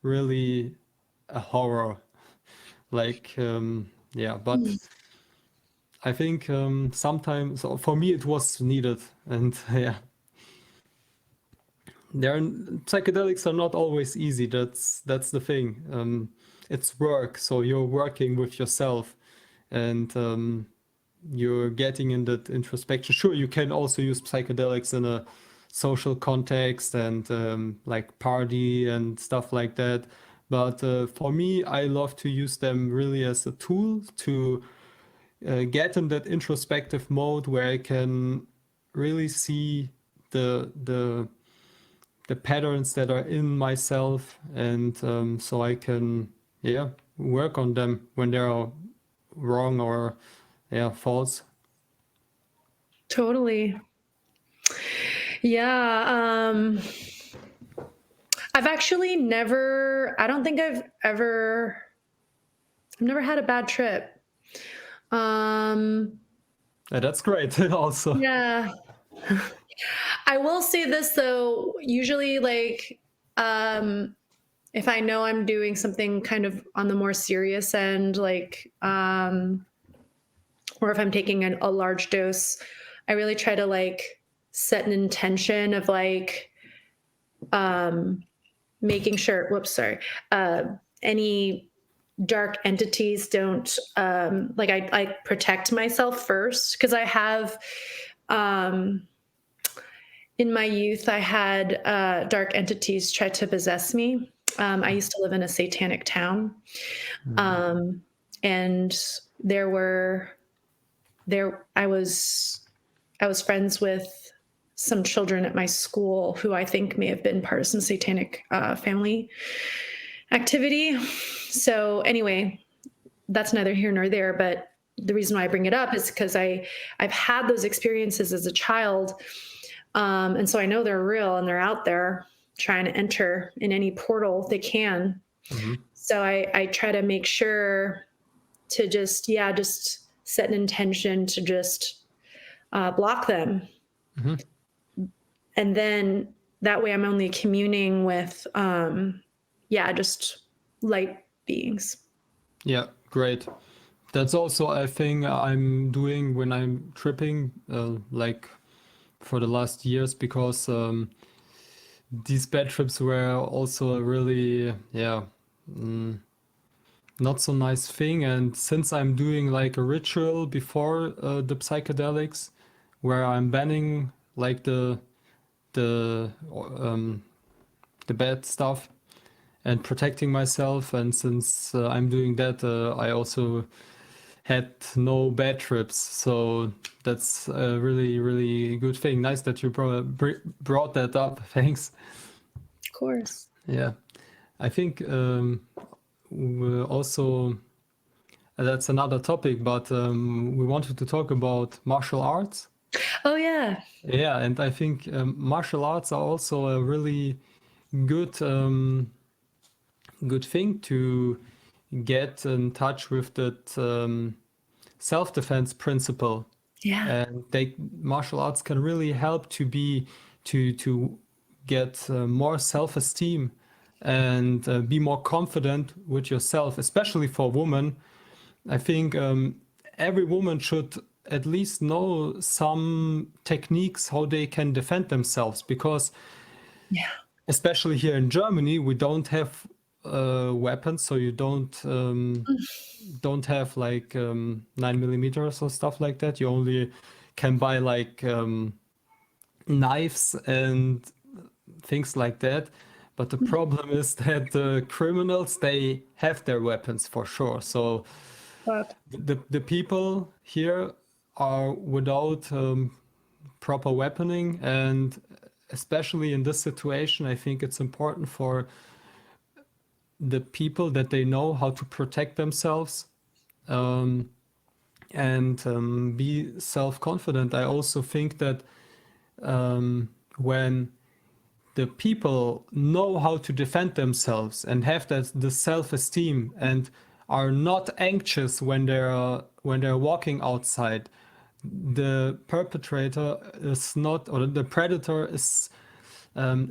really a horror. Like yeah, but I think sometimes so for me it was needed, and yeah, psychedelics are not always easy. That's the thing. It's work, so you're working with yourself, and you're getting in that introspection. Sure, you can also use psychedelics in a social context and like party and stuff like that. But for me, I love to use them really as a tool to get in that introspective mode where I can really see the the patterns that are in myself, and so I can yeah work on them when they are wrong or yeah false. Totally. Yeah. I've actually never, I don't think I've never had a bad trip. Um, Yeah, that's great also. yeah. I will say this though, usually like, um, if I know I'm doing something kind of on the more serious end, like, or if I'm taking a large dose, I really try to like set an intention of like, um, making sure, whoops, sorry, any dark entities don't like I protect myself first because I have in my youth I had dark entities try to possess me. I used to live in a satanic town, Mhm. um, and there were there I was friends with some children at my school who I think may have been part of some satanic family activity. So anyway, that's neither here nor there, but the reason why I bring it up is because I've had those experiences as a child, and so I know they're real and they're out there trying to enter in any portal they can. Mhm. So I try to make sure to just set an intention to just block them, Mhm. and then that way I'm only communing with just light beings. Yeah, great. That's also a thing I'm doing when I'm tripping, like for the last years, because these bad trips were also a really, yeah, mm, not so nice thing. And since I'm doing like a ritual before the psychedelics, where I'm banning like the um, the bad stuff and protecting myself, and since I'm doing that, I also had no bad trips. So that's a really good thing. Nice that you brought that up. Thanks. Of course. Yeah, I think we also that's another topic, but we wanted to talk about martial arts. Oh yeah. Yeah, and I think martial arts are also a really good good thing to get in touch with that self-defense principle. Yeah. And they martial arts can really help to be to get more self-esteem and be more confident with yourself, especially for women. I think every woman should at least know some techniques how they can defend themselves, because Yeah. especially here in Germany we don't have weapons, so you don't have like 9 millimeters or stuff like that. You only can buy like knives and things like that. But the problem is that the criminals, they have their weapons for sure. So But the people here are without proper weaponing, and especially in this situation, I think it's important for the people that they know how to protect themselves. Um, and be self-confident. I also think that when the people know how to defend themselves and have that the self-esteem and are not anxious when they're walking outside, the perpetrator is not, or the predator is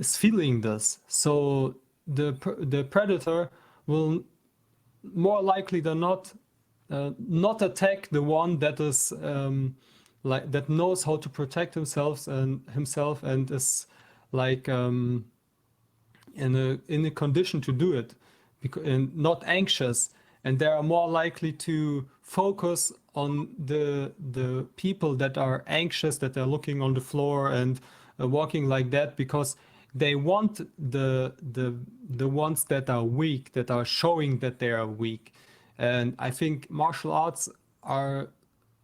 feeling this. So the predator will more likely than not not attack the one that is like that knows how to protect himself and is like in a condition to do it, because and not anxious, and they are more likely to focus on the people that are anxious, that are looking on the floor and walking like that, because they want the ones that are weak, that are showing that they are weak. And I think martial arts are,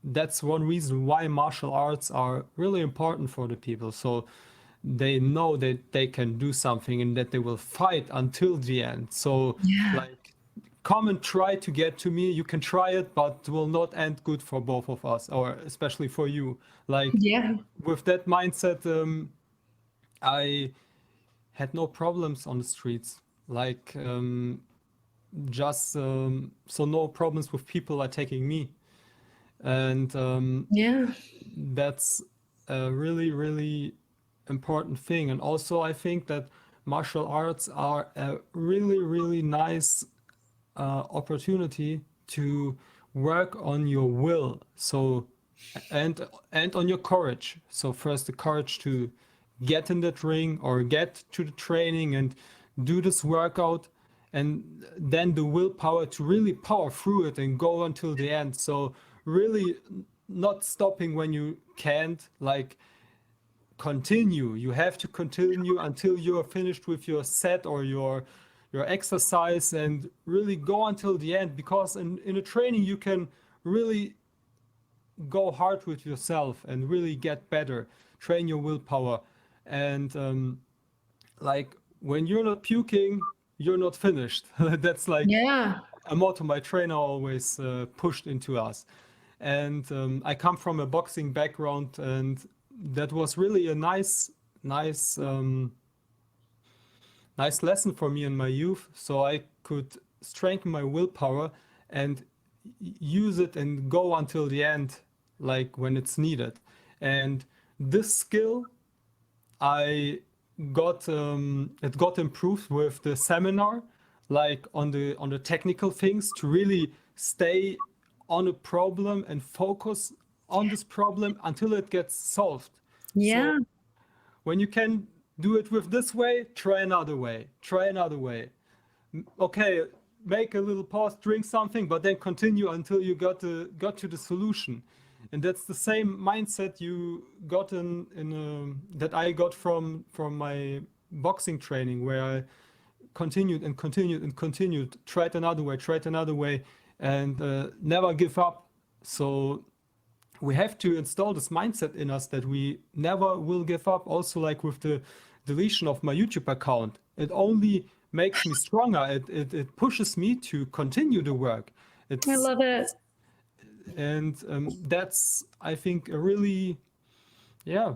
that's one reason why martial arts are really important for the people. So they know that they can do something and that they will fight until the end. So, Yeah. like, come and try to get to me. You can try it, but it will not end good for both of us, or especially for you. Like, Yeah. with that mindset, I had no problems on the streets. Like, just so no problems with people attacking me. And Yeah. that's a really, really important thing. And also, I think that martial arts are a really, really nice opportunity to work on your will. So, and on your courage. So first, the courage to get in that ring or get to the training and do this workout, and then the willpower to really power through it and go until the end. So really not stopping when you can't, like, continue. You have to continue until you're finished with your set or your exercise, and really go until the end, because in a training you can really go hard with yourself and really get better, train your willpower. And like, when you're not puking, you're not finished. That's like Yeah. a motto my trainer always pushed into us. And I come from a boxing background, and that was really a nice, nice lesson for me in my youth. So I could strengthen my willpower and use it and go until the end, like when it's needed. And this skill I got, it got improved with the seminar, like on the technical things, to really stay on a problem and focus on this problem until it gets solved. So Yeah. when you can do it with this way, try another way, try another way. Okay, make a little pause, drink something, but then continue until you got to the solution. And that's the same mindset you got that I got from my boxing training, where I continued and continued and continued, tried another way, and never give up. So we have to install this mindset in us that we never will give up. Also, like with the deletion of my YouTube account, it only makes me stronger. It pushes me to continue the work. I It's love it. and that's, I think, a really, yeah,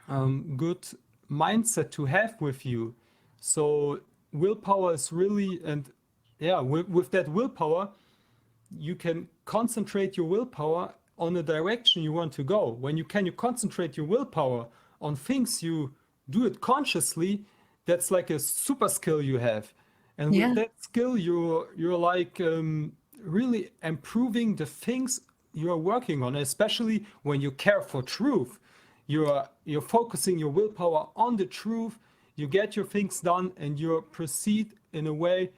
good mindset to have with you. So willpower is really, and yeah, with that willpower you can concentrate your willpower on the direction you want to go. When you concentrate your willpower on things, you do it consciously. That's like a super skill you have. And with Yeah. that skill, you're like really improving the things you're working on, especially when you care for truth. You're focusing your willpower on the truth. You get your things done, and you proceed in a way,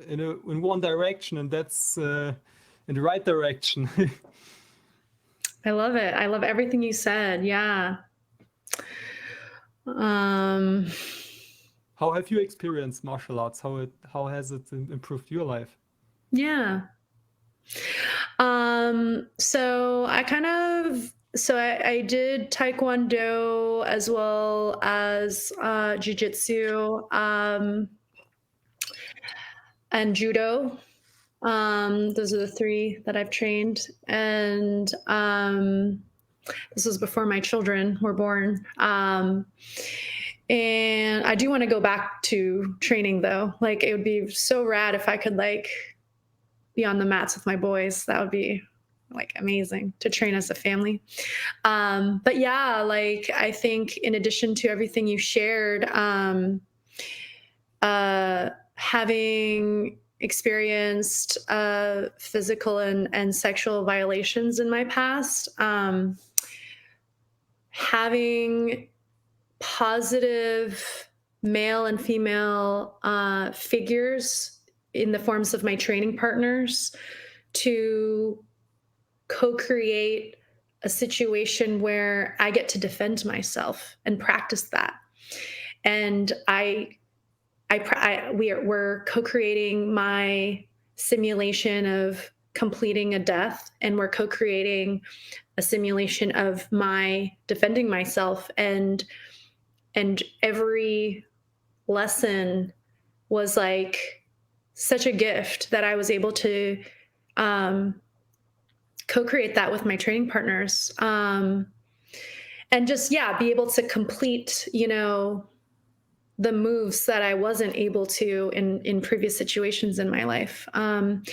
in one direction, and that's in the right direction. I love it. I love everything you said. Yeah. Um, How have you experienced martial arts? How has it improved your life? yeah. So I kind of so I did taekwondo as well as jujitsu and judo. Those are the three that I've trained. And this was before my children were born. And I do want to go back to training though. Like it would be so rad if I could like be on the mats with my boys. That would be like amazing to train as a family. But yeah, like I think in addition to everything you shared, having experienced physical and sexual violations in my past, having positive male and female figures in the forms of my training partners to co-create a situation where I get to defend myself and practice that. And we're co-creating my simulation of completing a death, and we're co-creating a simulation of my defending myself. And every lesson was like such a gift that I was able to co-create that with my training partners, and just be able to complete the moves that I wasn't able to in previous situations in my life. And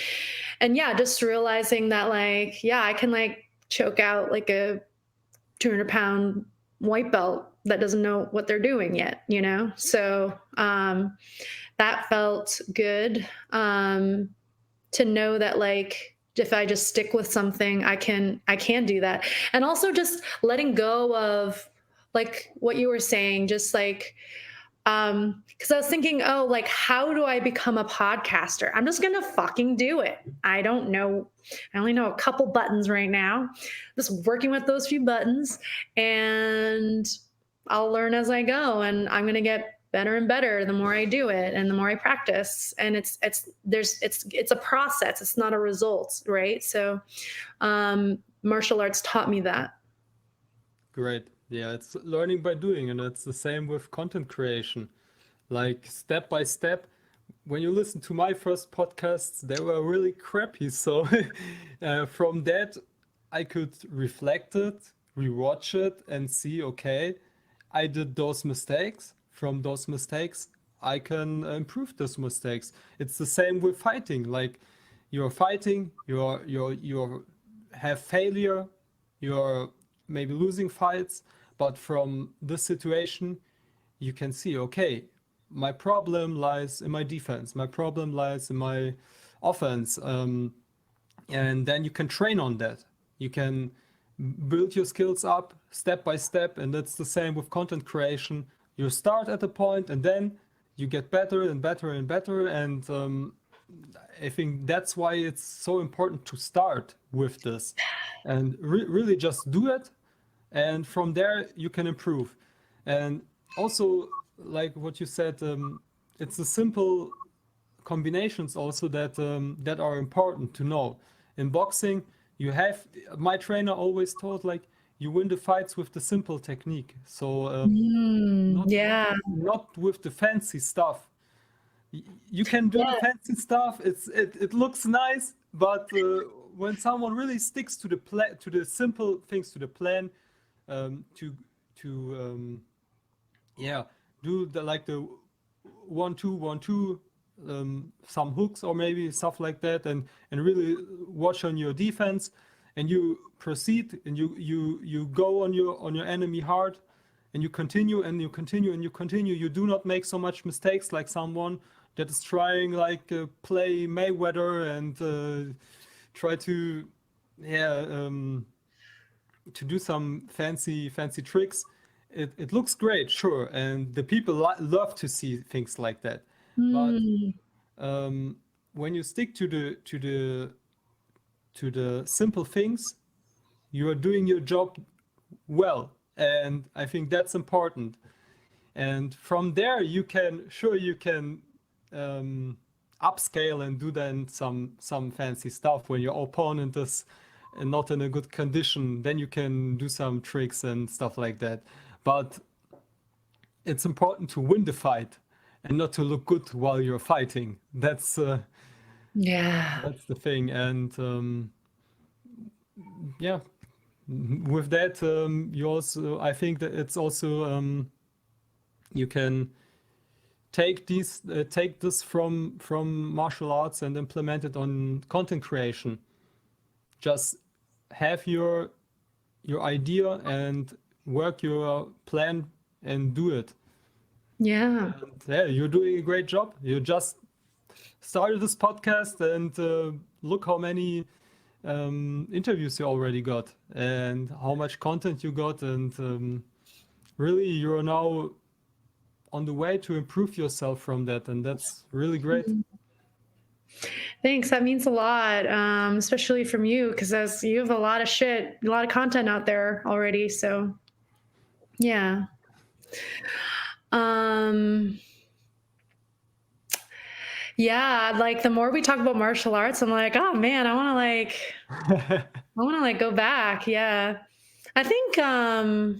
just realizing that I can like choke out like a 200-pound white belt that doesn't know what they're doing yet, So that felt good, to know that like if I just stick with something, I can do that. And also just letting go of like what you were saying, just like because I was thinking, oh, like, how do I become a podcaster? I'm just gonna fucking do it. I don't know. I only know a couple buttons right now. Just working with those few buttons, and I'll learn as I go. And I'm gonna get better and better the more I do it and the more I practice. And it's a process. It's not a result, right? So, martial arts taught me that. Great. Yeah, it's learning by doing, and it's the same with content creation. Like step by step. When you listen to my first podcasts, they were really crappy. So from that, I could reflect it, rewatch it, and see, okay, I did those mistakes. From those mistakes, I can improve those mistakes. It's the same with fighting. Like you're fighting, you have failure, you're maybe losing fights, but from this situation, you can see, okay, my problem lies in my defense, my problem lies in my offense, and then you can train on that. You can build your skills up step by step, and that's the same with content creation. You start at a point, and then you get better and better and better, and I think that's why it's so important to start with this and really just do it, and from there you can improve. And also, like what you said, it's the simple combinations also that are important to know. In boxing, you have, my trainer always told, like, you win the fights with the simple technique. So Yeah. not with the fancy stuff. You can do the fancy stuff. It looks nice, but when someone really sticks to the simple things, to the plan, to yeah, do the 1-2-1-2, some hooks or maybe stuff like that, and really watch on your defense, and you proceed, and you go on your enemy hard, and you continue and you continue and you continue. You do not make so much mistakes like someone that is trying like play Mayweather and try to to do some fancy tricks. It looks great, sure, and the people love to see things like that. But when you stick to the simple things, you are doing your job well, and I think that's important. And from there, you can upscale and do then some fancy stuff. When your opponent is not in a good condition, then you can do some tricks and stuff like that. But it's important to win the fight and not to look good while you're fighting. That's Yeah. That's the thing. And yeah, with that, you also, I think that it's also, you can take this from martial arts and implement it on content creation. Just have your idea and work your plan and do it. Yeah. And yeah, you're doing a great job. You just started this podcast, and look how many interviews you already got and how much content you got. And really, you're now on the way to improve yourself from that. And that's really great. Thanks. That means a lot, especially from you, because as you have a lot of shit, a lot of content out there already. So yeah. Um, yeah, like the more we talk about martial arts, I'm like, oh man, I want to go back. Yeah. I think I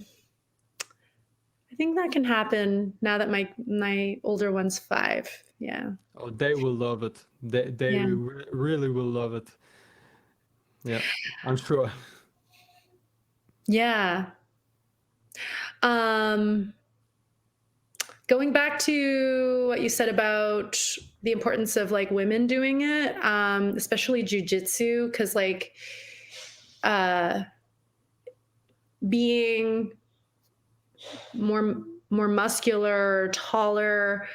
think that can happen now that my older one's 5. Yeah. Oh, they will love it. They Yeah. really will love it. Yeah, I'm sure. Yeah. Um Going back to what you said about the importance of like women doing it, especially jujitsu, because like uh, being more muscular, taller,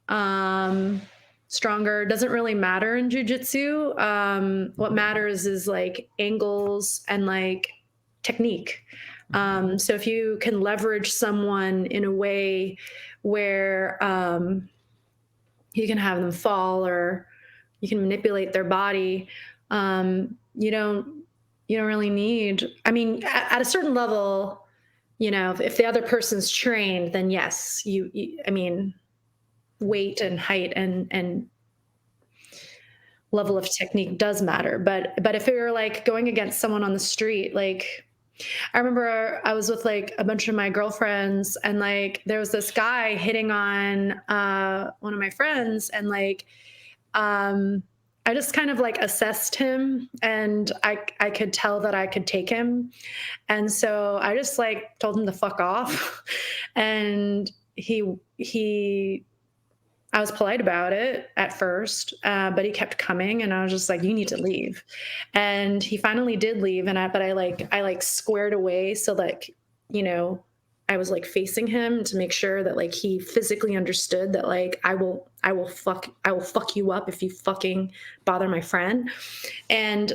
um, stronger doesn't really matter in jujitsu. What matters is like angles and like technique. So if you can leverage someone in a way where you can have them fall or you can manipulate their body, you don't really need, I mean, at a certain level, if the other person's trained, then yes, I mean, weight and height and level of technique does matter. But if you're like going against someone on the street, like I remember I was with like a bunch of my girlfriends, and like there was this guy hitting on one of my friends, and like um I just kind of like assessed him, and I could tell that I could take him. And so I just like told him to fuck off. And he I was polite about it at first, but he kept coming, and I was just like, "You need to leave." And he finally did leave, but I like squared away so like, you know, I was like facing him to make sure that like he physically understood that like I will fuck you up if you fucking bother my friend. And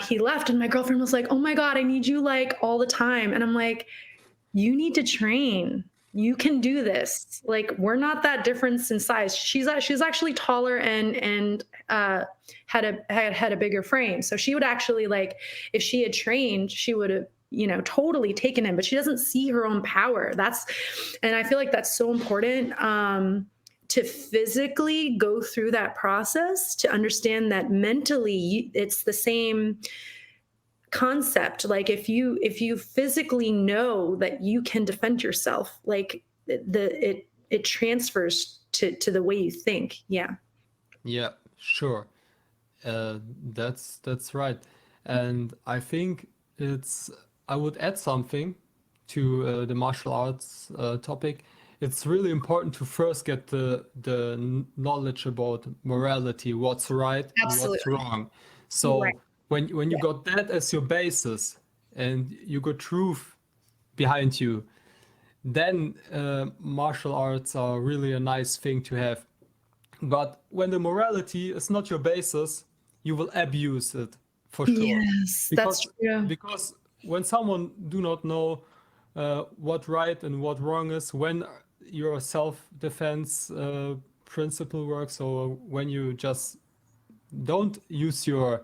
he left, and my girlfriend was like, "Oh my god, I need you like all the time." And I'm like, you need to train. You can do this. Like we're not that different in size. She's actually taller and had a bigger frame. So she would actually like, if she had trained, she would have totally taken him. But she doesn't see her own power. And I feel like that's so important. To physically go through that process to understand that mentally it's the same concept. Like if you physically know that you can defend yourself, like it transfers to the way you think. Yeah. Yeah, sure. That's right. And I think it's I would add something to the martial arts topic. It's really important to first get the knowledge about morality, what's right and what's Absolutely. wrong. Right. So when you Yeah. got that as your basis and you got truth behind you, then martial arts are really a nice thing to have. But when the morality is not your basis, you will abuse it for sure. Yes, that's Because true. because when someone do not know what right and what wrong is, when your self-defense principle works, or when you just don't use your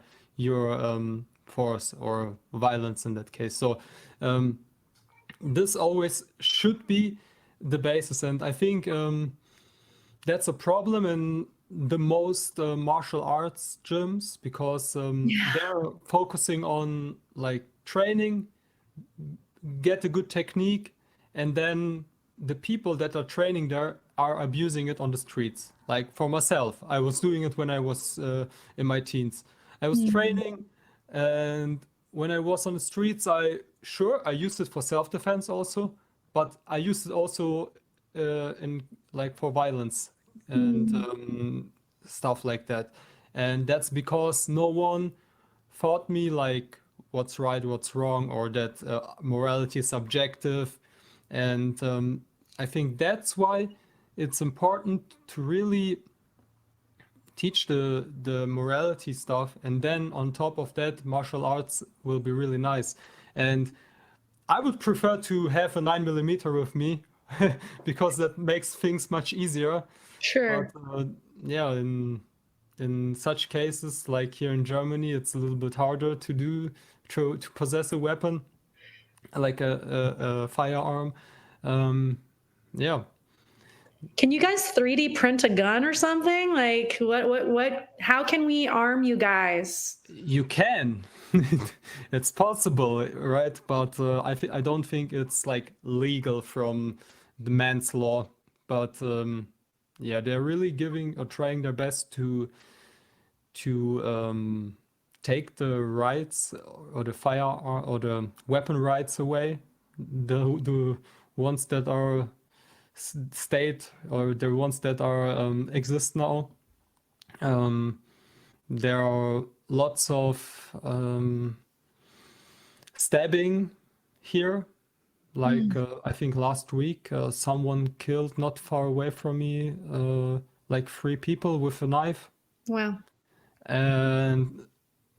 force or violence in that case. So um, this always should be the basis, and I think that's a problem in the most martial arts gyms because Yeah. they're focusing on like training, get a good technique, and then the people that are training there are abusing it on the streets. Like for myself, I was doing it when I was in my teens. I was Mm. training, and when I was on the streets, I used it for self-defense also, but I used it also in like for violence and Mm. stuff like that. And that's because no one taught me like what's right, what's wrong, or that morality is subjective. And I think that's why it's important to really teach the morality stuff, and then on top of that, martial arts will be really nice. And I would prefer to have a 9 millimeter with me because that makes things much easier. But Sure. yeah, in such cases, like here in Germany, it's a little bit harder to to possess a weapon like a firearm. Um, yeah, Can you guys 3D print a gun or something? Like how can we arm you guys? you can. It's possible, right? But I don't think it's like legal from the man's law. But yeah, they're really giving or trying their best to take the rights or the firearm or the weapon rights away. The ones that are state or the ones that are exist now. Um, there are lots of stabbing here. Like Mm. I think last week, someone killed not far away from me, like 3 people with a knife. Wow. And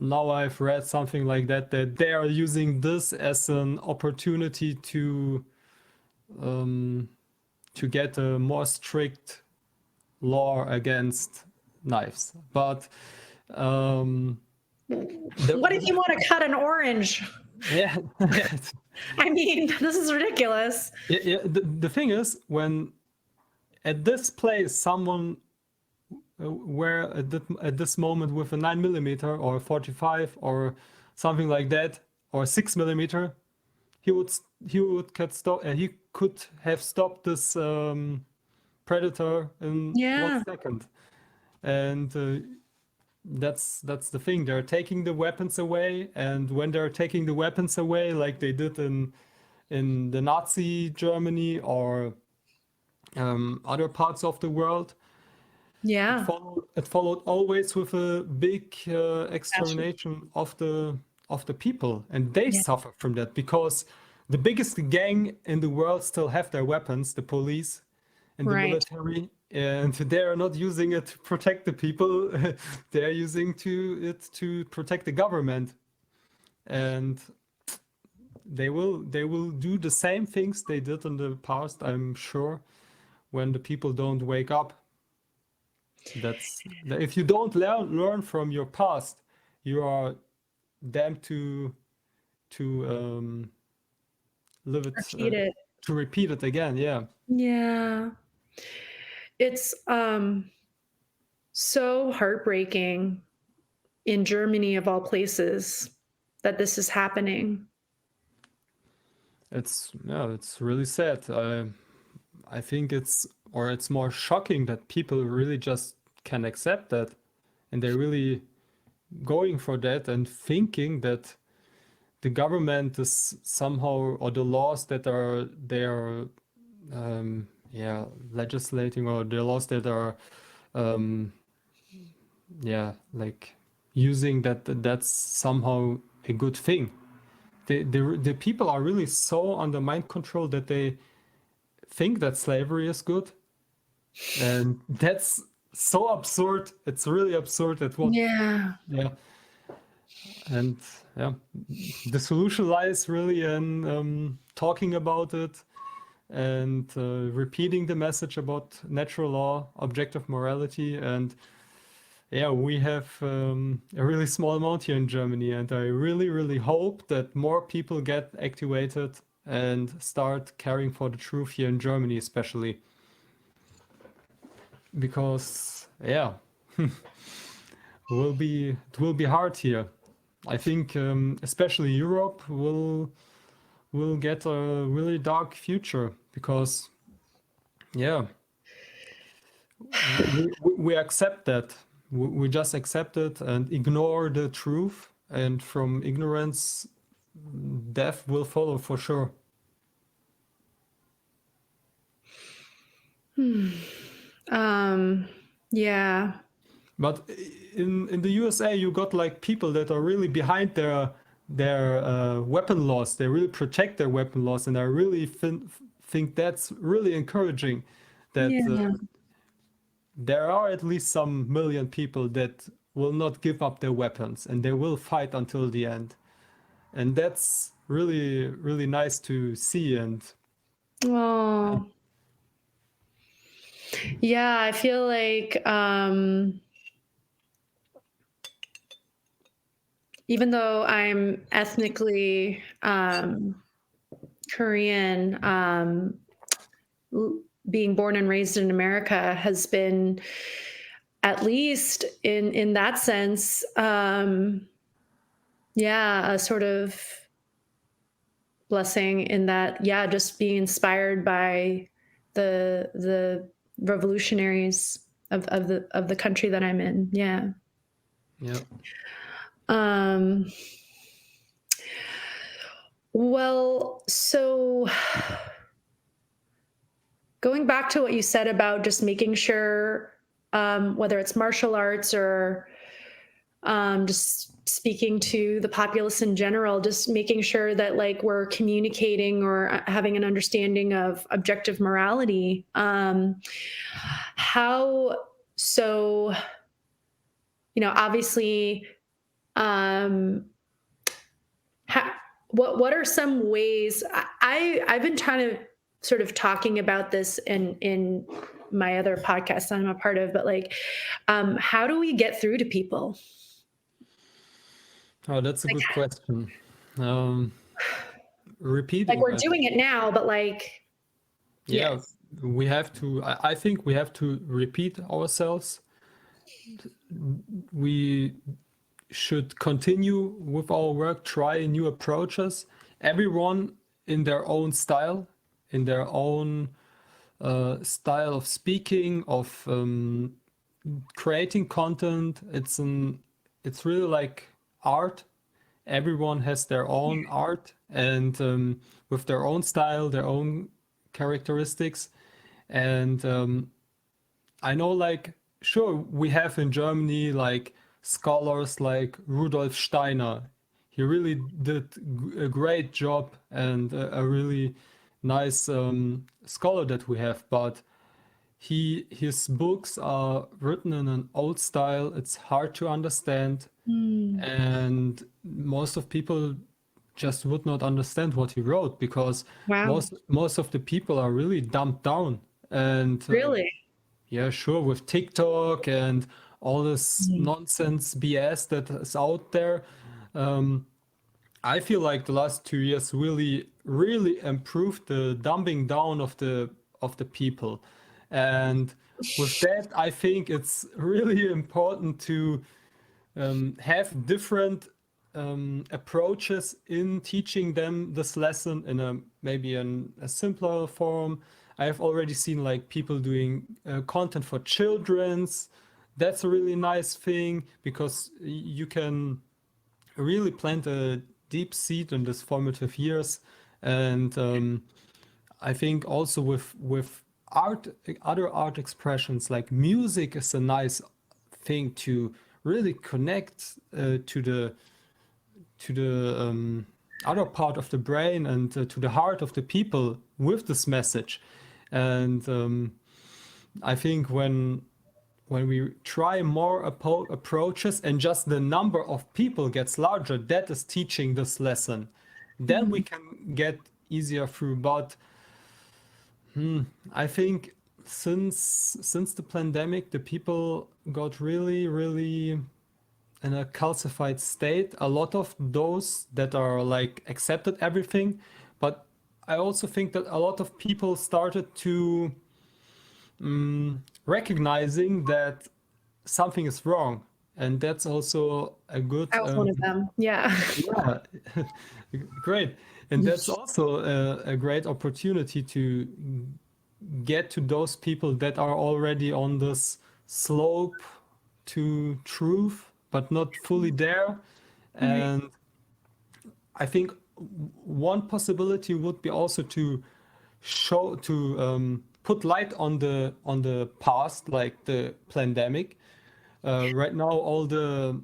now I've read something like that they are using this as an opportunity um, to get a more strict law against knives. But um, What if the you want to cut an orange? yeah, I mean, this is ridiculous. yeah, the thing is when at this place someone were at this moment with a 9 millimeter or 45 or something like that or 6 millimeter, he would could stop he could have stopped this predator in one Yeah. second. And that's the thing, they're taking the weapons away, and when they're taking the weapons away like they did in the Nazi Germany or other parts of the world, Yeah. it followed always with a big That's extermination of the people, and they yeah. suffer from that because the biggest gang in the world still have their weapons, the police and the Right. military, and they are not using it to protect the people. They're using it to protect the government, and they will do the same things they did in the past, I'm sure, when the people don't wake up. That's if you don't learn from your past, you are damned to live it Repeat it. to repeat it again. Yeah, Yeah. It's so heartbreaking in Germany of all places that this is happening. it's really sad. I think it's more shocking that people really just can accept that, and they're really going for that and thinking that the government is somehow, or the laws that are they are yeah, legislating, or the laws that are um, yeah, like using that's somehow a good thing. The people are really so under mind control that they think that slavery is good, and that's so absurd. It's really absurd. That what Yeah. Yeah, and yeah, the solution lies really in talking about it and repeating the message about natural law, objective morality. And yeah, we have a really small amount here in Germany, and I really, really hope that more people get activated and start caring for the truth here in Germany, especially because yeah, it will be hard here. I think especially Europe will get a really dark future because yeah, we accept that. We just accept it and ignore the truth. And from ignorance, death will follow for sure. Yeah. But in the USA, you got like people that are really behind their weapon laws. They really protect their weapon laws, and I really think that's really encouraging. That Yeah. there are at least some million people that will not give up their weapons, and they will fight until the end. And that's really really nice to see. And Oh. Yeah, I feel like even though I'm ethnically Korean, being born and raised in America has been, at least in that sense, yeah, a sort of blessing in that, yeah, just being inspired by the revolutionaries of the country that I'm in. Yeah. yeah. Um, well, so going back to what you said about just making sure, whether it's martial arts or just speaking to the populace in general, just making sure that like we're communicating or having an understanding of objective morality. How so? Obviously, um, how, what are some ways? I've been trying to sort of talking about this in my other podcast I'm a part of, but like, how do we get through to people? Oh, that's a Like, good question. Um, like repeating, we're doing it now, but like, yeah, yes. we have to. I think we have to repeat ourselves. We should continue with our work, try new approaches, everyone in their own style, in their own style of speaking, of creating content. It's really like art. Everyone has their own art, and with their own style, their own characteristics. And I know, like, sure, we have in Germany like scholars like Rudolf Steiner. He really did a great job and a really nice scholar that we have. But his books are written in an old style. It's hard to understand, Mm, and most of people just would not understand what he wrote because wow. most of the people are really dumbed down. And Really? yeah, sure, with TikTok and all this Mm. nonsense BS that is out there, um, I feel like the last 2 years really, really improved the dumbing down of the people. And with that, I think it's really important to have different approaches in teaching them this lesson in a maybe in a simpler form. I have already seen like people doing content for children's. That's a really nice thing because you can really plant a deep seed in this formative years. And I think also with art, other art expressions like music is a nice thing to really connect to the other part of the brain and to the heart of the people with this message. And I think when we try more approaches and just the number of people gets larger, that is teaching this lesson, then we Mhm. can get easier through. But I think since the pandemic, the people got really, really in a calcified state. A lot of those that are like accepted everything, but I also think that a lot of people started to recognizing that something is wrong, and that's also a good I was one of them. Yeah. yeah. Great. And that's also a great opportunity get to those people that are already on this slope to truth, but not fully there. Right. And I think one possibility would be also to show to put light on the past, like the pandemic. Right now, all the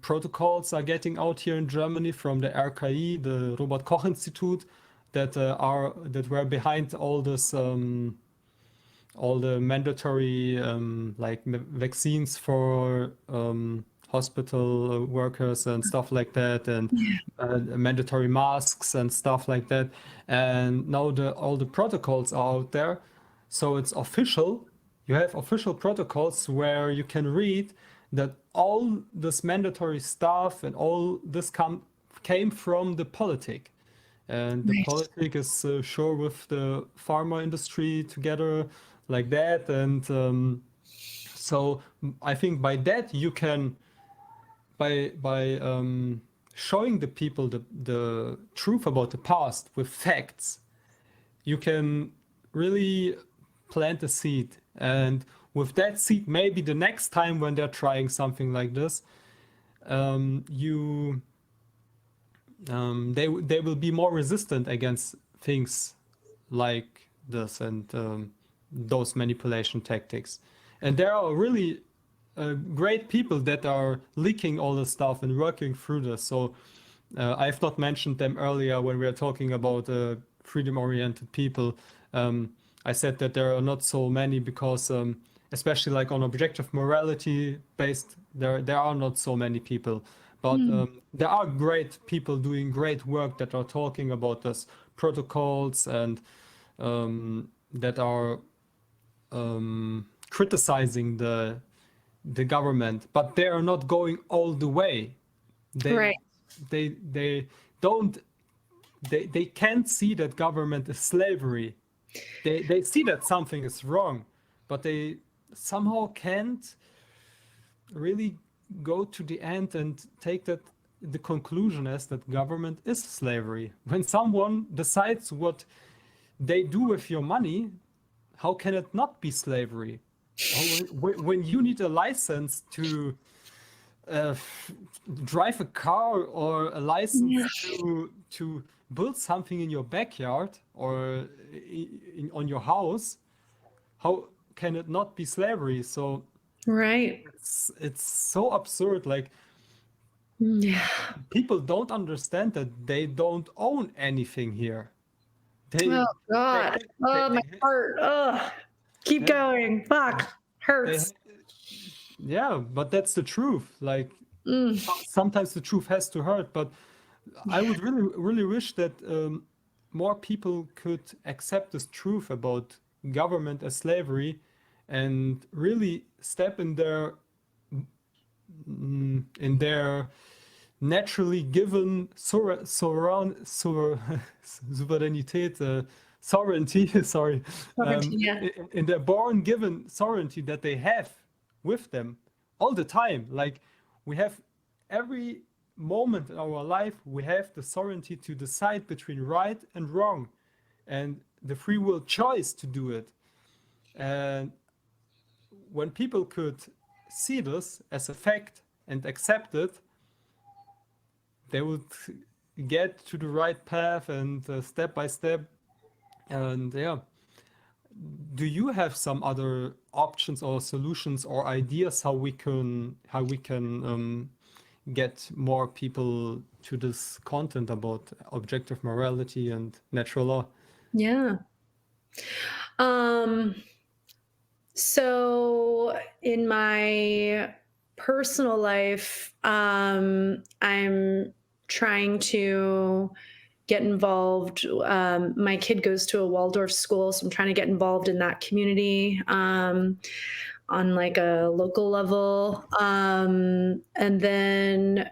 protocols are getting out here in Germany from the RKI, the Robert Koch Institute, that were behind all the mandatory like vaccines for hospital workers and stuff like that, and mandatory masks and stuff like that. And now all the protocols are out there, so it's official. You have official protocols where you can read that all this mandatory stuff and all this came from the politic. And the Right. politic is sure with the pharma industry together like that. And so I think by that you can, by showing the people the truth about the past with facts, you can really plant a seed. And with that seed, maybe the next time when they're trying something like this, you they will be more resistant against things like this and those manipulation tactics. And there are really great people that are leaking all this stuff and working through this. So I've not mentioned them earlier when we were talking about freedom-oriented people. I said that there are not so many because, especially like on objective morality based, there are not so many people. But there are great people doing great work that are talking about this protocols and that are criticizing the government, but they are not going all the way. They Right. they don't they can't see that government is slavery. They see that something is wrong, but they somehow can't really go to the end and take that the conclusion as that government is slavery. When someone decides what they do with your money, how can it not be slavery? When you need a license to uh, drive a car or a license Yeah. to build something in your backyard or on your house, how can it not be slavery? So Right. it's so absurd. Like Yeah. people don't understand that they don't own anything here. Oh They God. have Oh, my heart. Oh, keep they, going. Fuck. they Hurts. yeah, but that's the truth. Like Mm. sometimes the truth has to hurt, but I would really wish that more people could accept this truth about government as slavery and really step in their naturally given Souveränität, sovereignty, sorry, Yeah. in their born given sovereignty that they have with them all the time. Like we have every moment in our life, we have the sovereignty to decide between right and wrong and the free will choice to do it. And when people could see this as a fact and accept it, they would get to the right path and step by step. And yeah, do you have some other options or solutions or ideas how we can get more people to this content about objective morality and natural law? Yeah. Um, so in my personal life, I'm trying to get involved. My kid goes to a Waldorf school, so I'm trying to get involved in that community on like a local level. And then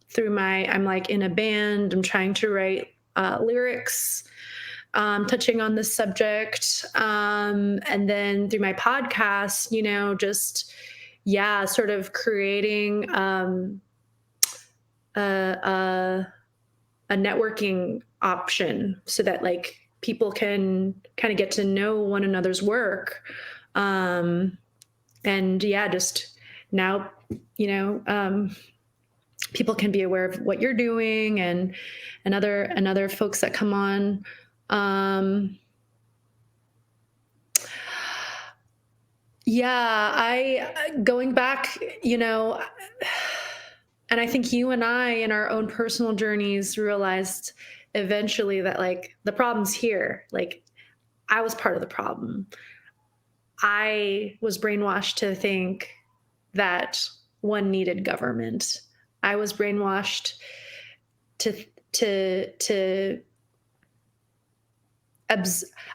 through I'm like in a band, I'm trying to write lyrics touching on this subject. And then through my podcast, just, yeah, sort of creating a, a, a networking option so that like people can kind of get to know one another's work. And yeah, just now, people can be aware of what you're doing, and other folks that come on. Yeah, I going back, and I think you and I in our own personal journeys realized eventually that like the problem's here. Like I was part of the problem. I was brainwashed to think that one needed government. I was brainwashed to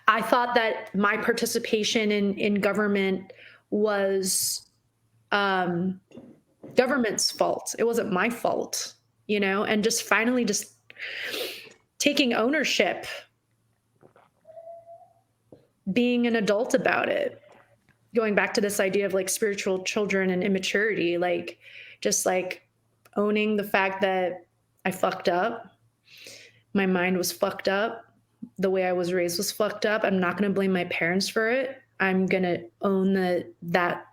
I thought that my participation in government was government's fault. It wasn't my fault, and just finally just taking ownership, being an adult about it, going back to this idea of like spiritual children and immaturity, like just like owning the fact that I fucked up. My mind was fucked up. The way I was raised was fucked up. I'm not going to blame my parents for it. I'm going to own that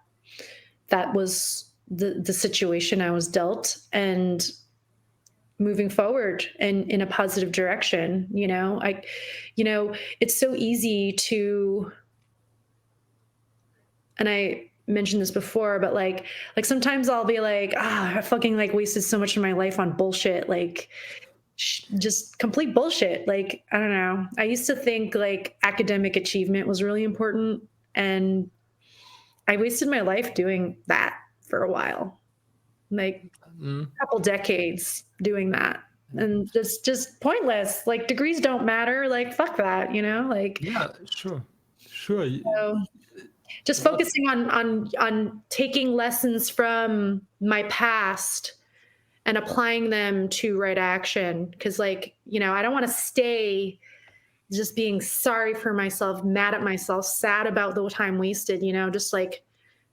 was the situation I was dealt, and moving forward and in a positive direction. It's so easy to, and I mentioned this before, but like sometimes I'll be like, I fucking like wasted so much of my life on bullshit. Like just complete bullshit. Like, I don't know. I used to think like academic achievement was really important, and I wasted my life doing that for a while, like a couple decades doing that. And just pointless. Like degrees don't matter. Like fuck that, like Yeah, sure. so just focusing on taking lessons from my past and applying them to right action. Because like, I don't want to stay just being sorry for myself, mad at myself, sad about the time wasted, just like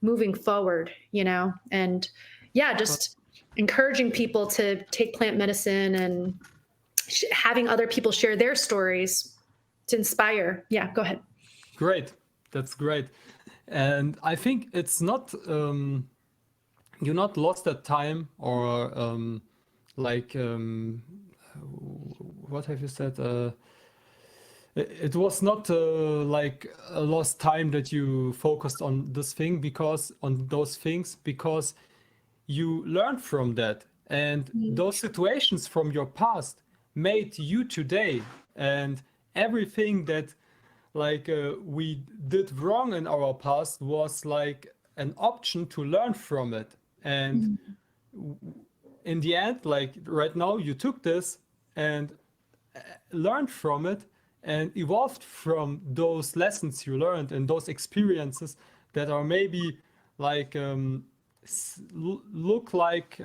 moving forward, and yeah, just encouraging people to take plant medicine and having other people share their stories to inspire. Yeah, go ahead. Great. That's great. And I think it's not, you not lost that time, or like, what have you said? It was not like a lost time that you focused on this thing, because on those things, because you learned from that, and those situations from your past made you today, and everything that like we did wrong in our past was like an option to learn from it. And in the end, like right now, you took this and learned from it and evolved from those lessons you learned and those experiences that are maybe like look like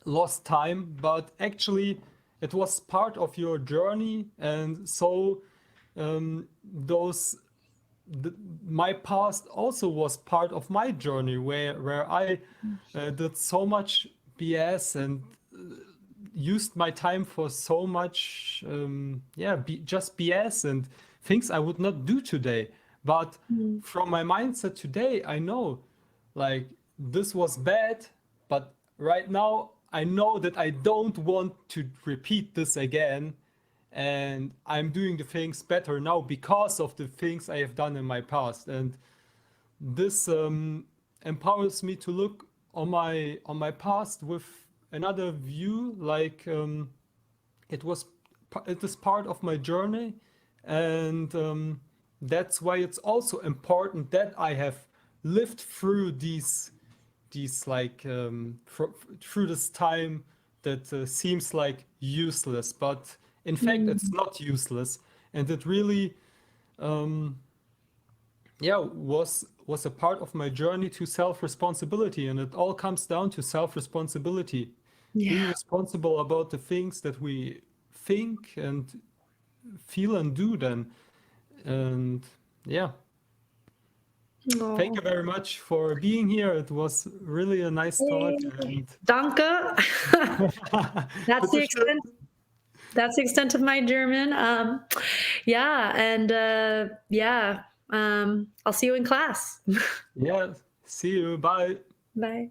lost time, but actually it was part of your journey. And so those my past also was part of my journey, where I did so much BS and used my time for so much just BS and things I would not do today. But from my mindset today, I know like this was bad, but right now I know that I don't want to repeat this again, and I'm doing the things better now because of the things I have done in my past. And this empowers me to look on my past with another view, like it is part of my journey. And that's why it's also important that I have lived through these like through this time that seems like useless, but in fact it's not useless, and it really was a part of my journey to self-responsibility. And it all comes down to self-responsibility. Being responsible about the things that we think and feel and do then. And yeah, thank you very much for being here. It was really a nice talk. And Danke. That's the Bitteschön. extent. That's the extent of my German. Yeah, and yeah, I'll see you in class. Yeah, see you. Bye. Bye.